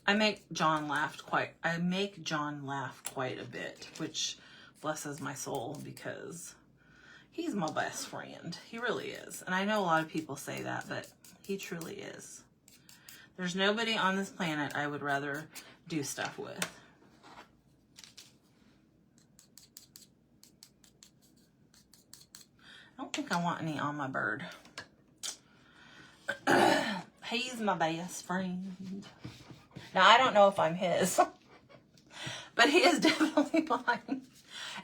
I make John laugh quite a bit, which blesses my soul because he's my best friend. He really is. And I know a lot of people say that, but he truly is. There's nobody on this planet I would rather do stuff with. I don't think I want any on my bird. He's my best friend. Now, I don't know if I'm his, but he is definitely mine.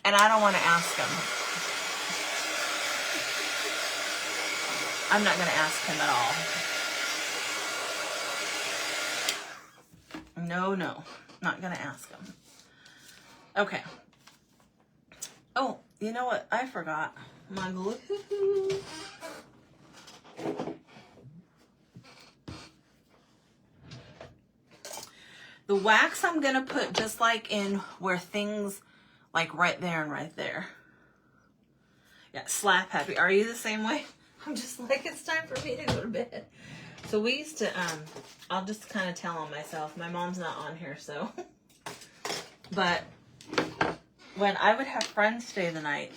And I don't want to ask him. I'm not going to ask him at all. No, not going to ask him. Okay. Oh, you know what? I forgot my glue. The wax I'm going to put just like in where things, like right there and right there. Yeah, slap happy. Are you the same way? I'm just like, it's time for me to go to bed. So we used to, I'll just kind of tell on myself. My mom's not on here, so. But when I would have friends stay the night,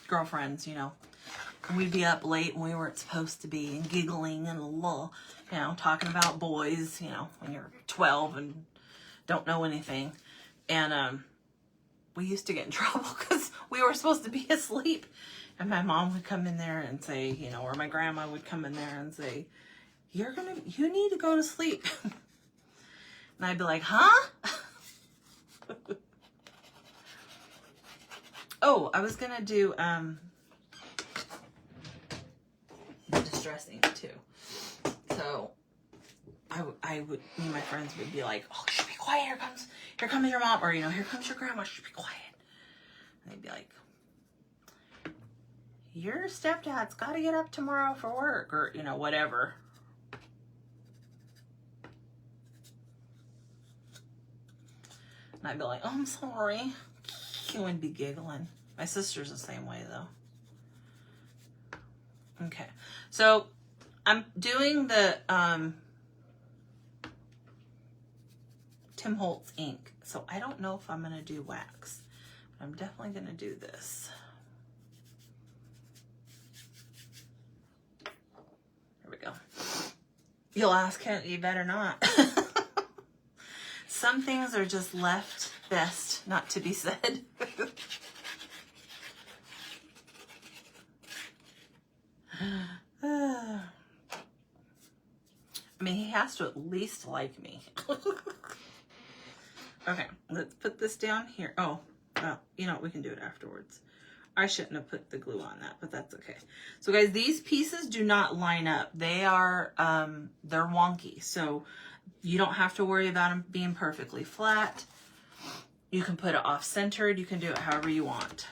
girlfriends, you know, and we'd be up late when we weren't supposed to be and giggling and you know, talking about boys, you know, when you're 12 and don't know anything. And we used to get in trouble because we were supposed to be asleep. And my mom would come in there and say, you know, or my grandma would come in there and say, you need to go to sleep. And I'd be like, huh? Oh, I was going to do the distressing too. So I would, me and my friends would be like, oh, shh, be quiet, here comes your mom, or, you know, here comes your grandma, shh, be quiet. And they'd be like, your stepdad's got to get up tomorrow for work, or, you know, whatever. And I'd be like, oh, I'm sorry. You wouldn't be giggling. My sister's the same way, though. Okay, so I'm doing the Tim Holtz ink. So I don't know if I'm going to do wax. But I'm definitely going to do this. There we go. You'll ask him, you better not. Some things are just left best not to be said. I mean, he has to at least like me. Okay, let's put this down here. Oh, well, you know what? We can do it afterwards. I shouldn't have put the glue on that, but that's okay. So guys, these pieces do not line up. They are, they're wonky. So you don't have to worry about them being perfectly flat. You can put it off-centered. You can do it however you want.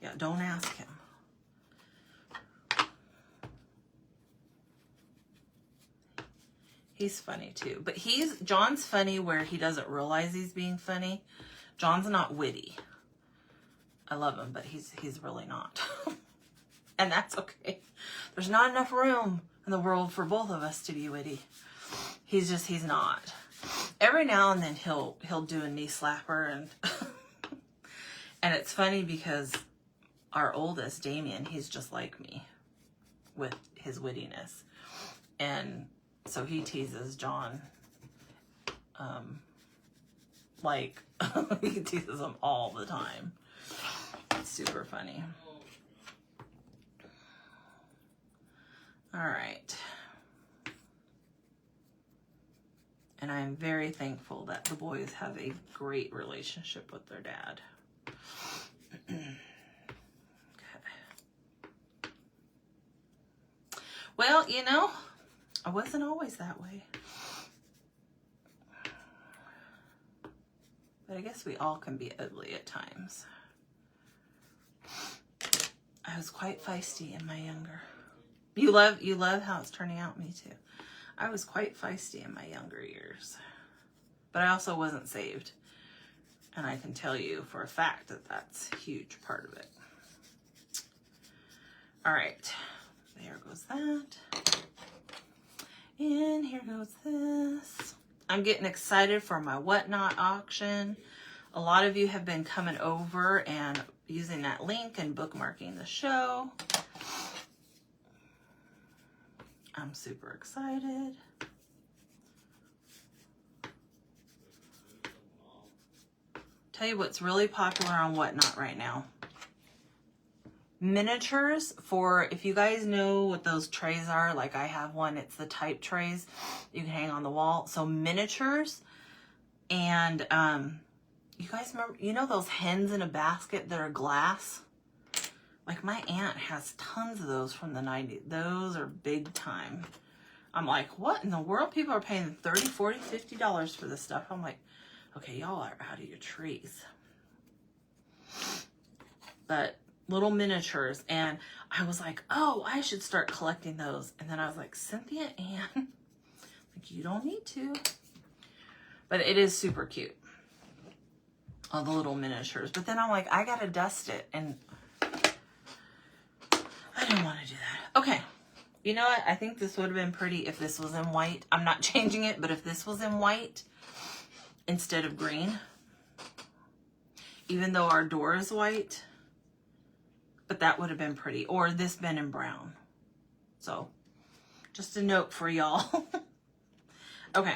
Yeah, don't ask him. He's funny too, but John's funny where he doesn't realize he's being funny. John's not witty. I love him, but he's really not. And that's okay. There's not enough room in the world for both of us to be witty. He's not. Every now and then he'll do a knee slapper, and and it's funny because our oldest, Damien, he's just like me with his wittiness. And so he teases John, like, he teases him all the time. It's super funny. All right. And I'm very thankful that the boys have a great relationship with their dad. Okay. Well, you know, I wasn't always that way. But I guess we all can be ugly at times. I was quite feisty in my younger. You love how it's turning out, me too. I was quite feisty in my younger years. But I also wasn't saved. And I can tell you for a fact that that's a huge part of it. All right. There goes that. And here goes this. I'm getting excited for my Whatnot auction. A lot of you have been coming over and using that link and bookmarking the show. I'm super excited. Tell you what's really popular on Whatnot right now. Miniatures for, if you guys know what those trays are, like I have one, it's the type trays you can hang on the wall. So miniatures, and you guys remember, you know those hens in a basket that are glass? Like my aunt has tons of those from the 90s. Those are big time. I'm like, what in the world? People are paying $30, $40, $50 for this stuff. I'm like, okay, y'all are out of your trees. But little miniatures, and I was like, oh, I should start collecting those. And then I was like, Cynthia Ann, like, you don't need to. But it is super cute, all the little miniatures. But then I'm like, I gotta dust it, and I didn't want to do that. Okay, you know what? I think this would have been pretty if this was in white. I'm not changing it, but if this was in white instead of green, even though our door is white, but that would have been pretty. Or this been in brown. So just a note for y'all. Okay.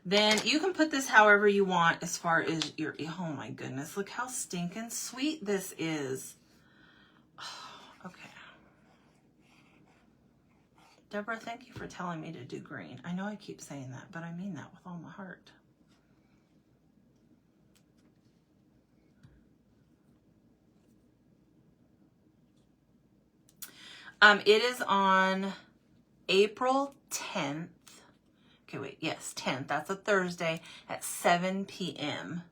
Then you can put this however you want as far as your, oh my goodness, look how stinking sweet this is. Okay. Deborah, thank you for telling me to do green. I know I keep saying that, but I mean that with all my heart. It is on April 10th. Okay, wait, yes, 10th. That's a Thursday at 7 p.m.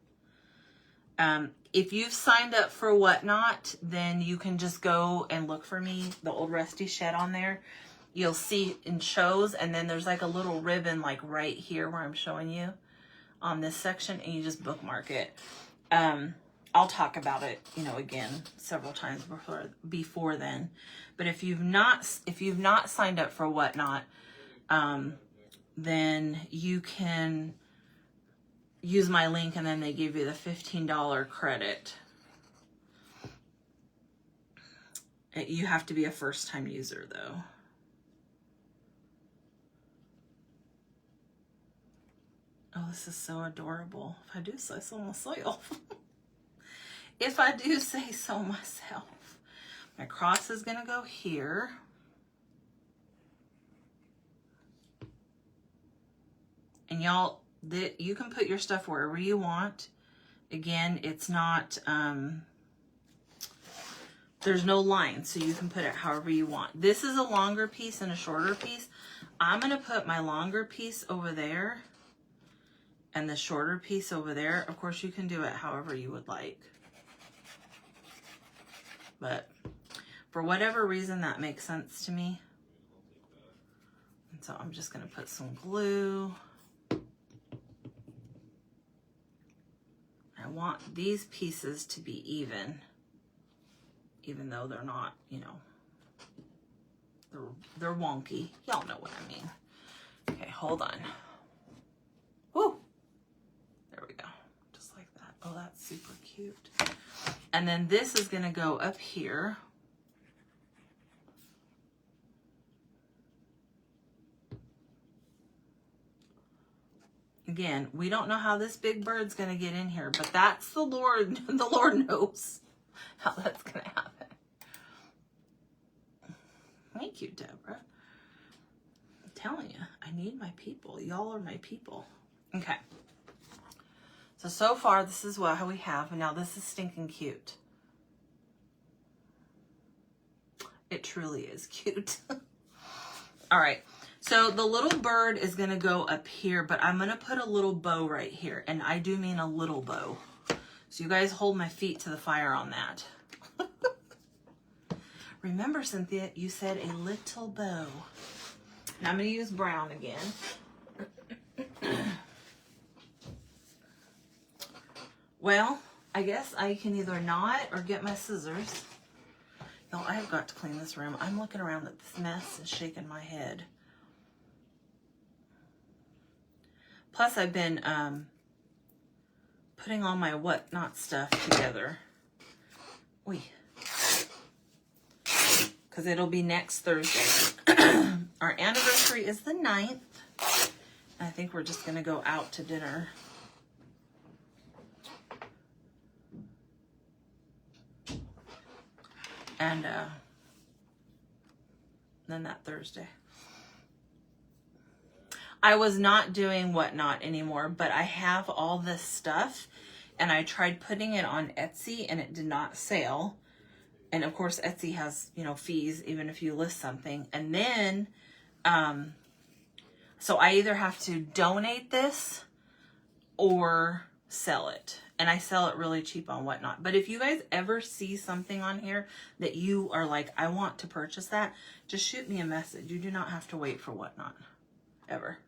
If you've signed up for Whatnot, then you can just go and look for me, the Old Rusty Shed on there. You'll see in shows, and then there's like a little ribbon like right here where I'm showing you on this section, and you just bookmark it. I'll talk about it, you know, again several times before then. But if you've not signed up for Whatnot, then you can use my link, and then they give you the $15 credit. You have to be a first-time user though. Oh, this is so adorable. If I do say so myself. If I do say so myself. My cross is going to go here. And y'all, you can put your stuff wherever you want. Again, it's not, there's no line, so you can put it however you want. This is a longer piece and a shorter piece. I'm going to put my longer piece over there and the shorter piece over there. Of course, you can do it however you would like. But for whatever reason, that makes sense to me. And so I'm just going to put some glue. I want these pieces to be even though they're not, you know, they're wonky. Y'all know what I mean. Okay, hold on. Woo! There we go. Just like that. Oh, that's super cute. And then this is going to go up here. Again, we don't know how this big bird's going to get in here, but that's the Lord. The Lord knows how that's going to happen. Thank you, Deborah. I'm telling you, I need my people. Y'all are my people. Okay. So far, this is what we have. And now this is stinking cute. It truly is cute. All right. So the little bird is going to go up here, but I'm going to put a little bow right here. And I do mean a little bow. So you guys hold my feet to the fire on that. Remember, Cynthia, you said a little bow. Now I'm going to use brown again. Well, I guess I can either knot or get my scissors. Y'all, I have got to clean this room. I'm looking around at this mess and shaking my head. Plus, I've been putting all my whatnot stuff together. Because it'll be next Thursday. Our anniversary is the 9th. I think we're just going to go out to dinner. And then that Thursday. I was not doing whatnot anymore, but I have all this stuff and I tried putting it on Etsy and it did not sell. And of course, Etsy has, you know, fees, even if you list something. And then, so I either have to donate this or sell it. And I sell it really cheap on Whatnot. But if you guys ever see something on here that you are like, I want to purchase that, just shoot me a message. You do not have to wait for Whatnot. Ever.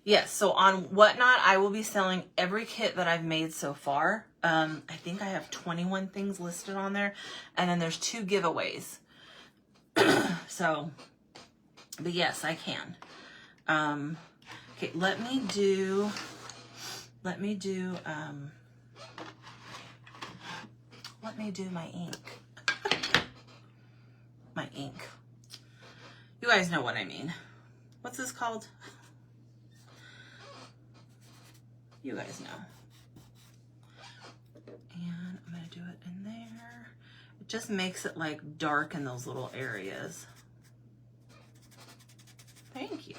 Yes, so on Whatnot, I will be selling every kit that I've made so far. I think I have 21 things listed on there. And then there's 2 giveaways. So, but yes, I can. Okay, let me do my ink. My ink. You guys know what I mean. What's this called? You guys know. And I'm going to do it in there. It just makes it like dark in those little areas. Thank you.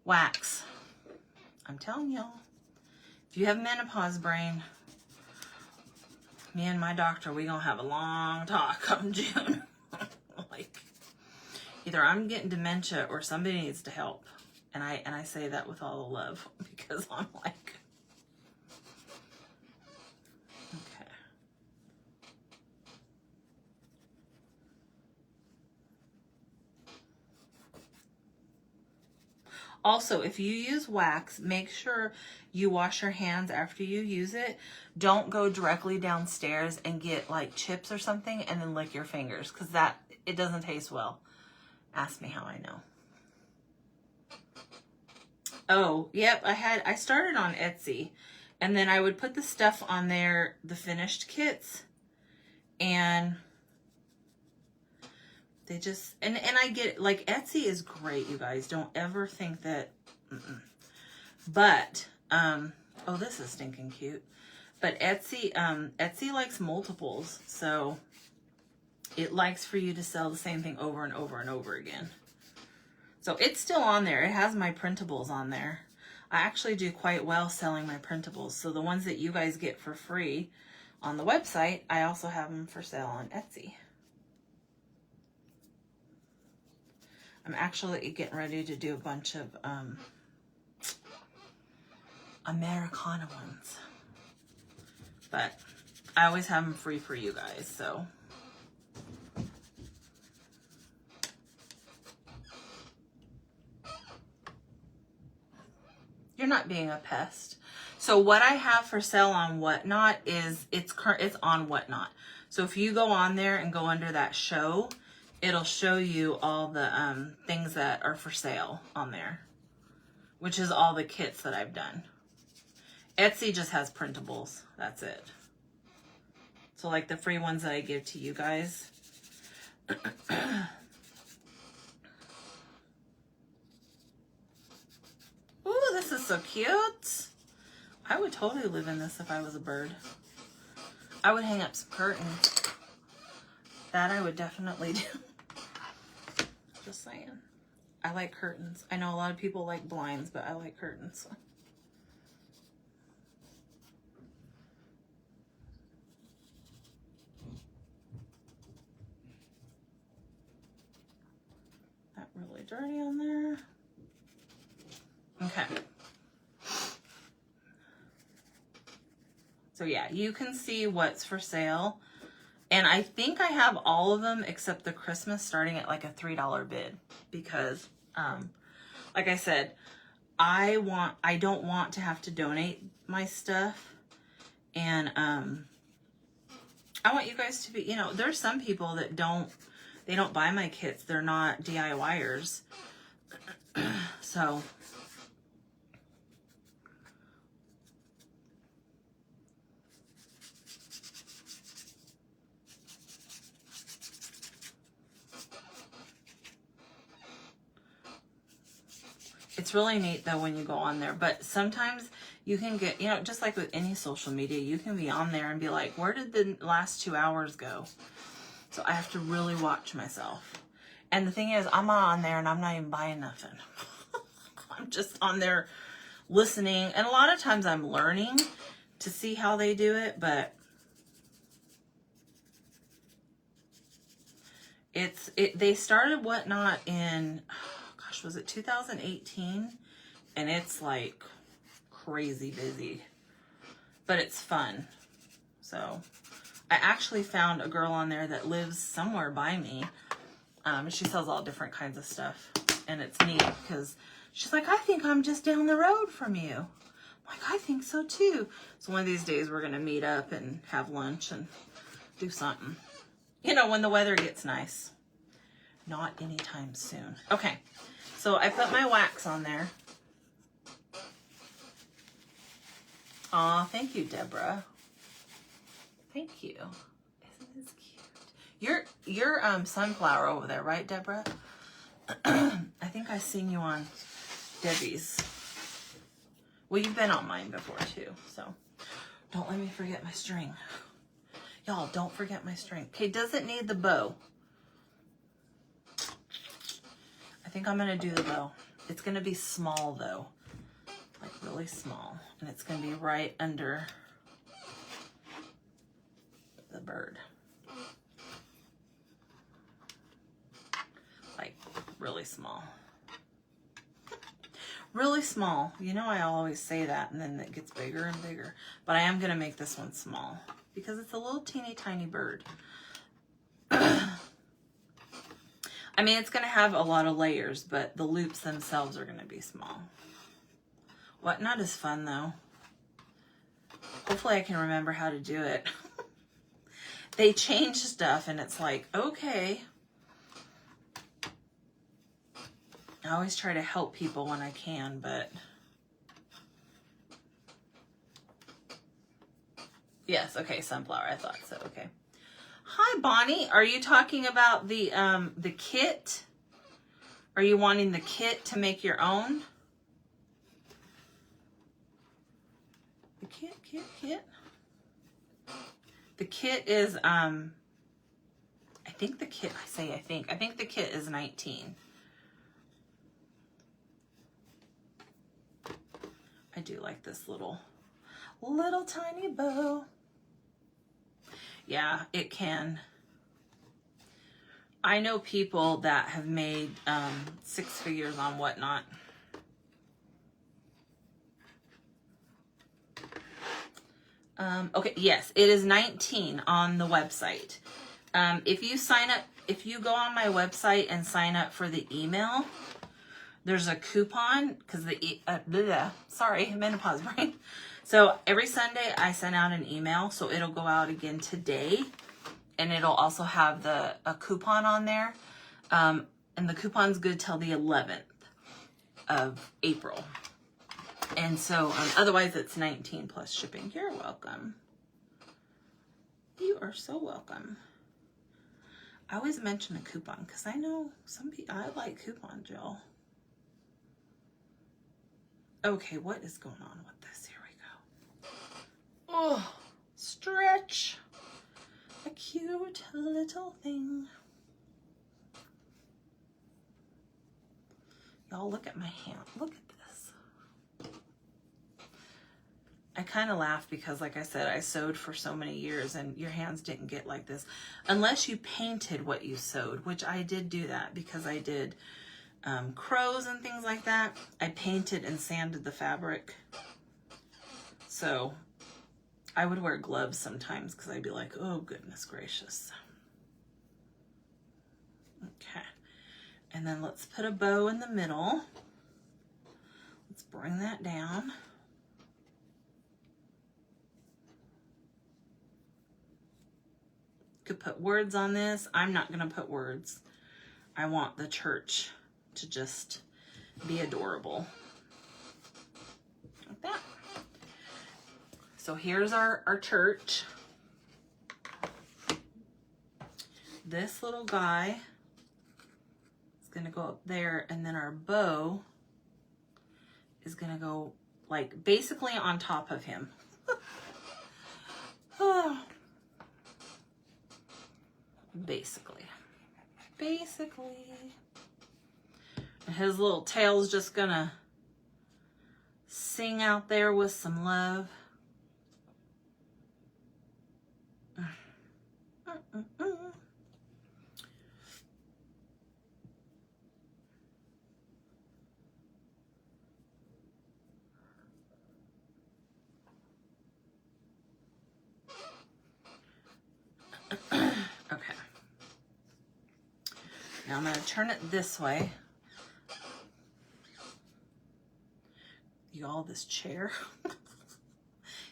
Wax. I'm telling y'all, if you have menopause brain, me and my doctor, we gonna have a long talk come June. Like, either I'm getting dementia or somebody needs to help. And I say that with all the love because I'm like, okay. Also, if you use wax, make sure you wash your hands after you use it. Don't go directly downstairs and get like chips or something and then lick your fingers because it doesn't taste well. Ask me how I know. Oh, yep, I started on Etsy And then I would put the stuff on there, the finished kits, and they just, and I get, like, Etsy is great, you guys. Don't ever think that, but, oh, this is stinking cute. But Etsy likes multiples, so it likes for you to sell the same thing over and over and over again. So it's still on there. It has my printables on there. I actually do quite well selling my printables. So the ones that you guys get for free on the website, I also have them for sale on Etsy. I'm actually getting ready to do a bunch of Americana ones. But I always have them free for you guys, so. You're not being a pest. So what I have for sale on Whatnot is, it's on Whatnot. So if you go on there and go under that show, it'll show you all the things that are for sale on there, which is all the kits that I've done. Etsy just has printables. That's it. So like the free ones that I give to you guys. Ooh, this is so cute. I would totally live in this if I was a bird. I would hang up some curtains. That I would definitely do. Just saying. I like curtains. I know a lot of people like blinds, but I like curtains. Not really dirty on there. Okay. So yeah, you can see what's for sale. And I think I have all of them except the Christmas starting at like a $3 bid. Because, like I said, I don't want to have to donate my stuff. And I want you guys to be, you know, there's some people that they don't buy my kits. They're not DIYers. So it's really neat though when you go on there, but sometimes you can get, you know, just like with any social media, you can be on there and be like, where did the last 2 hours go? So I have to really watch myself. And the thing is, I'm on there and I'm not even buying nothing. I'm just on there listening. And a lot of times I'm learning to see how they do it, but they started Whatnot in, gosh, was it 2018? And it's like crazy busy, but it's fun. So I actually found a girl on there that lives somewhere by me. She sells all different kinds of stuff, and it's neat because she's like, I think I'm just down the road from you. I'm like, I think so too. So one of these days we're going to meet up and have lunch and do something. You know, when the weather gets nice. Not anytime soon. Okay, so I put my wax on there. Aw, thank you, Deborah. Thank you. Isn't this cute? You're Sunflower over there, right, Deborah? I think I seen you on Debbie's. Well, you've been on mine before too, so don't let me forget my string. Y'all, don't forget my string. Okay, does it need the bow? I think I'm gonna do the bow. It's gonna be small though, like really small, and it's gonna be right under the bird. Like really small. Really small. You know, I always say that and then it gets bigger and bigger. But I am going to make this one small because it's a little teeny tiny bird. I mean, it's going to have a lot of layers, but the loops themselves are going to be small. Whatnot is fun though. Hopefully I can remember how to do it. They change stuff and it's like, okay. I always try to help people when I can, but Yes, okay, sunflower. I thought so. Okay. Hi, Bonnie. Are you talking about the kit? Are you wanting the kit to make your own? The kit. The kit is I think the kit, I think the kit is 19. I do like this little tiny bow. Yeah, it can. I know people that have made 6 figures on Whatnot. Okay, yes, it is 19 on the website. If you sign up, if you go on my website and sign up for the email, there's a coupon, because sorry, menopause brain. So every Sunday I send out an email, so it'll go out again today, and it'll also have a coupon on there. And the coupon's good till the 11th of April. And so otherwise it's 19 plus shipping. You're welcome. You are so welcome. I always mention a coupon because I know some people, I like coupons, y'all. Okay, what is going on with this? Here we go. Oh, stretch. A cute little thing. Y'all look at my hand. Look at this. I kind of laugh because, like I said, I sewed for so many years and your hands didn't get like this. Unless you painted what you sewed, which I did do that because I did crows and things like that. I painted and sanded the fabric. So I would wear gloves sometimes because I'd be like, oh, goodness gracious. Okay. And then let's put a bow in the middle. Let's bring that down. Could put words on this. I'm not going to put words. I want the church to just be adorable. Like that. So here's our church. This little guy is going to go up there, and then our bow is going to go like basically on top of him. Basically. And his little tail's just gonna sing out there with some love. Okay. Now I'm going to turn it this way. Y'all, this chair.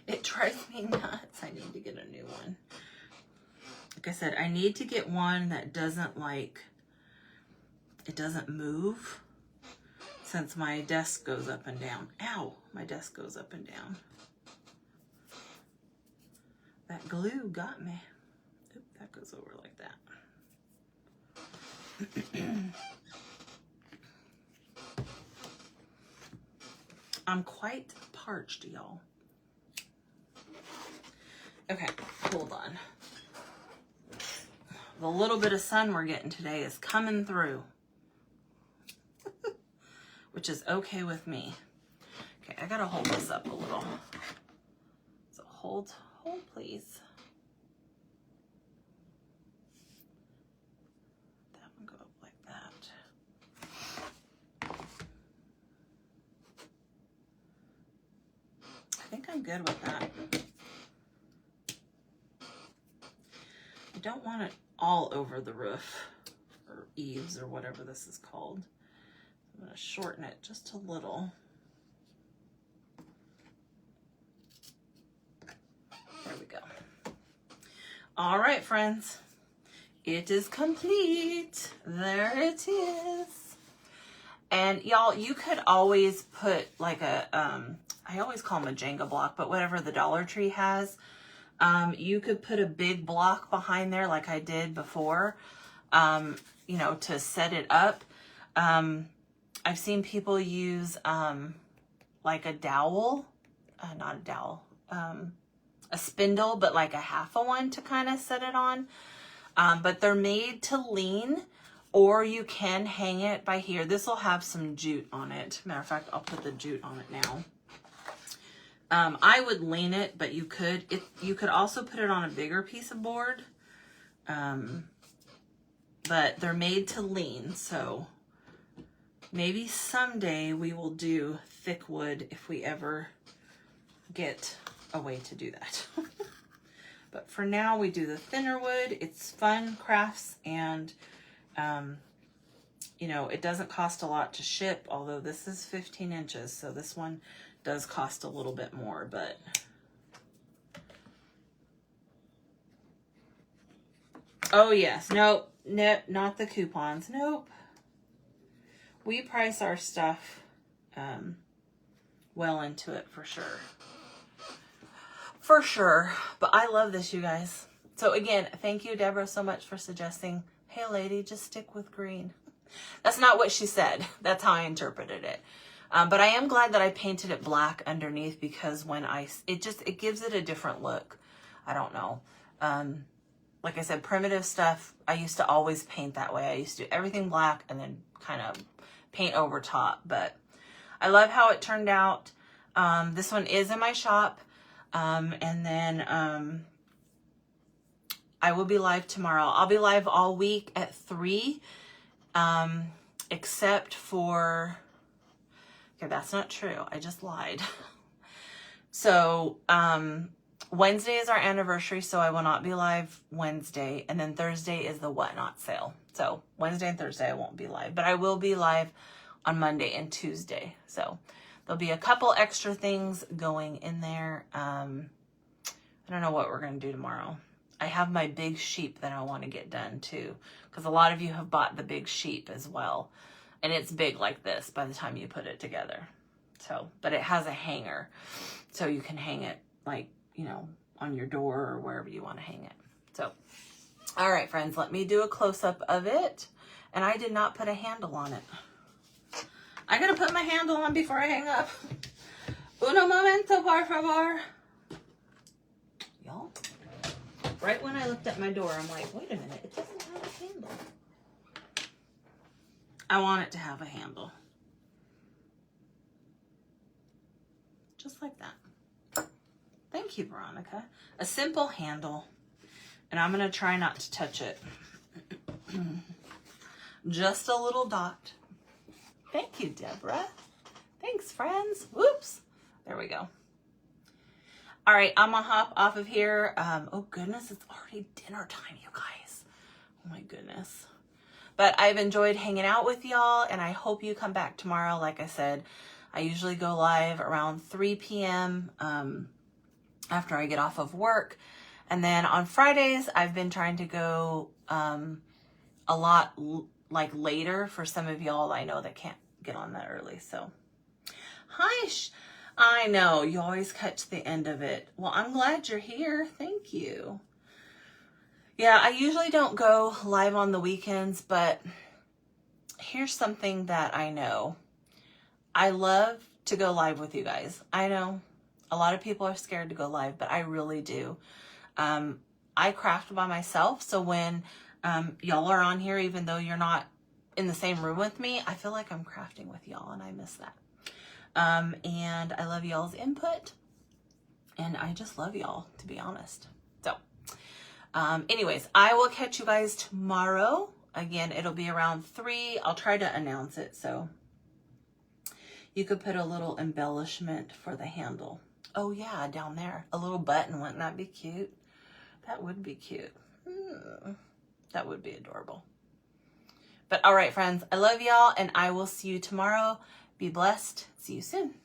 It drives me nuts. I need to get a new one. Like I said, I need to get one that doesn't it doesn't move, since my desk goes up and down. Ow, my desk goes up and down. That glue got me. Oop, that goes over like that. I'm quite parched, y'all. Okay, hold on. The little bit of sun we're getting today is coming through, which is okay with me. Okay, I gotta hold this up a little. So hold please. That one go up like that. I think I'm good with that. I don't want it all over the roof or eaves or whatever this is called. I'm going to shorten it just a little. There we go. All right, friends. It is complete. There it is. And y'all, you could always put like a, I always call them a Jenga block, but whatever the Dollar Tree has, You could put a big block behind there like I did before, you know, to set it up. I've seen people use like a dowel, not a dowel, a spindle, but like a half a one to kind of set it on. But they're made to lean, or you can hang it by here. This will have some jute on it. Matter of fact, I'll put the jute on it now. I would lean it, but you could also put it on a bigger piece of board. But they're made to lean, so maybe someday we will do thick wood if we ever get a way to do that. But for now, we do the thinner wood. It's fun crafts, and you know, it doesn't cost a lot to ship, although this is 15 inches, so this one does cost a little bit more, but oh yes, nope, not the coupons, nope. We price our stuff well into it for sure. For sure. But I love this, you guys. So again, thank you, Deborah, so much for suggesting, hey lady, just stick with green. That's not what she said. That's how I interpreted it. But I am glad that I painted it black underneath, because when it gives it a different look. I don't know. Like I said, primitive stuff, I used to always paint that way. I used to do everything black and then kind of paint over top. But I love how it turned out. This one is in my shop. And then I will be live tomorrow. I'll be live all week at 3, except for, okay, that's not true. I just lied. So Wednesday is our anniversary, so I will not be live Wednesday. And then Thursday is the Whatnot sale. So Wednesday and Thursday I won't be live, but I will be live on Monday and Tuesday. So there'll be a couple extra things going in there. I don't know what we're going to do tomorrow. I have my big sheep that I want to get done too, because a lot of you have bought the big sheep as well. And it's big like this by the time you put it together. So, but it has a hanger, so you can hang it like, you know, on your door or wherever you want to hang it. So, all right, friends, let me do a close-up of it. And I did not put a handle on it. I gotta put my handle on before I hang up. Uno momento, por favor. Y'all, right when I looked at my door, I'm like, wait a minute, it doesn't have a handle. I want it to have a handle. Just like that. Thank you, Veronica. A simple handle. And I'm gonna try not to touch it. Just a little dot. Thank you, Deborah. Thanks, friends. Whoops. There we go. All right, I'm gonna hop off of here. Oh goodness, it's already dinner time, you guys. Oh my goodness. But I've enjoyed hanging out with y'all, and I hope you come back tomorrow. Like I said, I usually go live around 3 p.m. After I get off of work. And then on Fridays, I've been trying to go a lot like later for some of y'all I know that can't get on that early. So, hi. I know you always catch the end of it. Well, I'm glad you're here. Thank you. Yeah, I usually don't go live on the weekends, but here's something that I know. I love to go live with you guys. I know a lot of people are scared to go live, but I really do. I craft by myself, so when y'all are on here, even though you're not in the same room with me, I feel like I'm crafting with y'all, and I miss that. And I love y'all's input, and I just love y'all, to be honest. So, anyways, I will catch you guys tomorrow. Again, it'll be around 3. I'll try to announce it, so you could put a little embellishment for the handle. Oh yeah, down there, a little button. Wouldn't that be cute? That would be cute. That would be adorable. But all right, friends, I love y'all, and I will see you tomorrow. Be blessed. See you soon.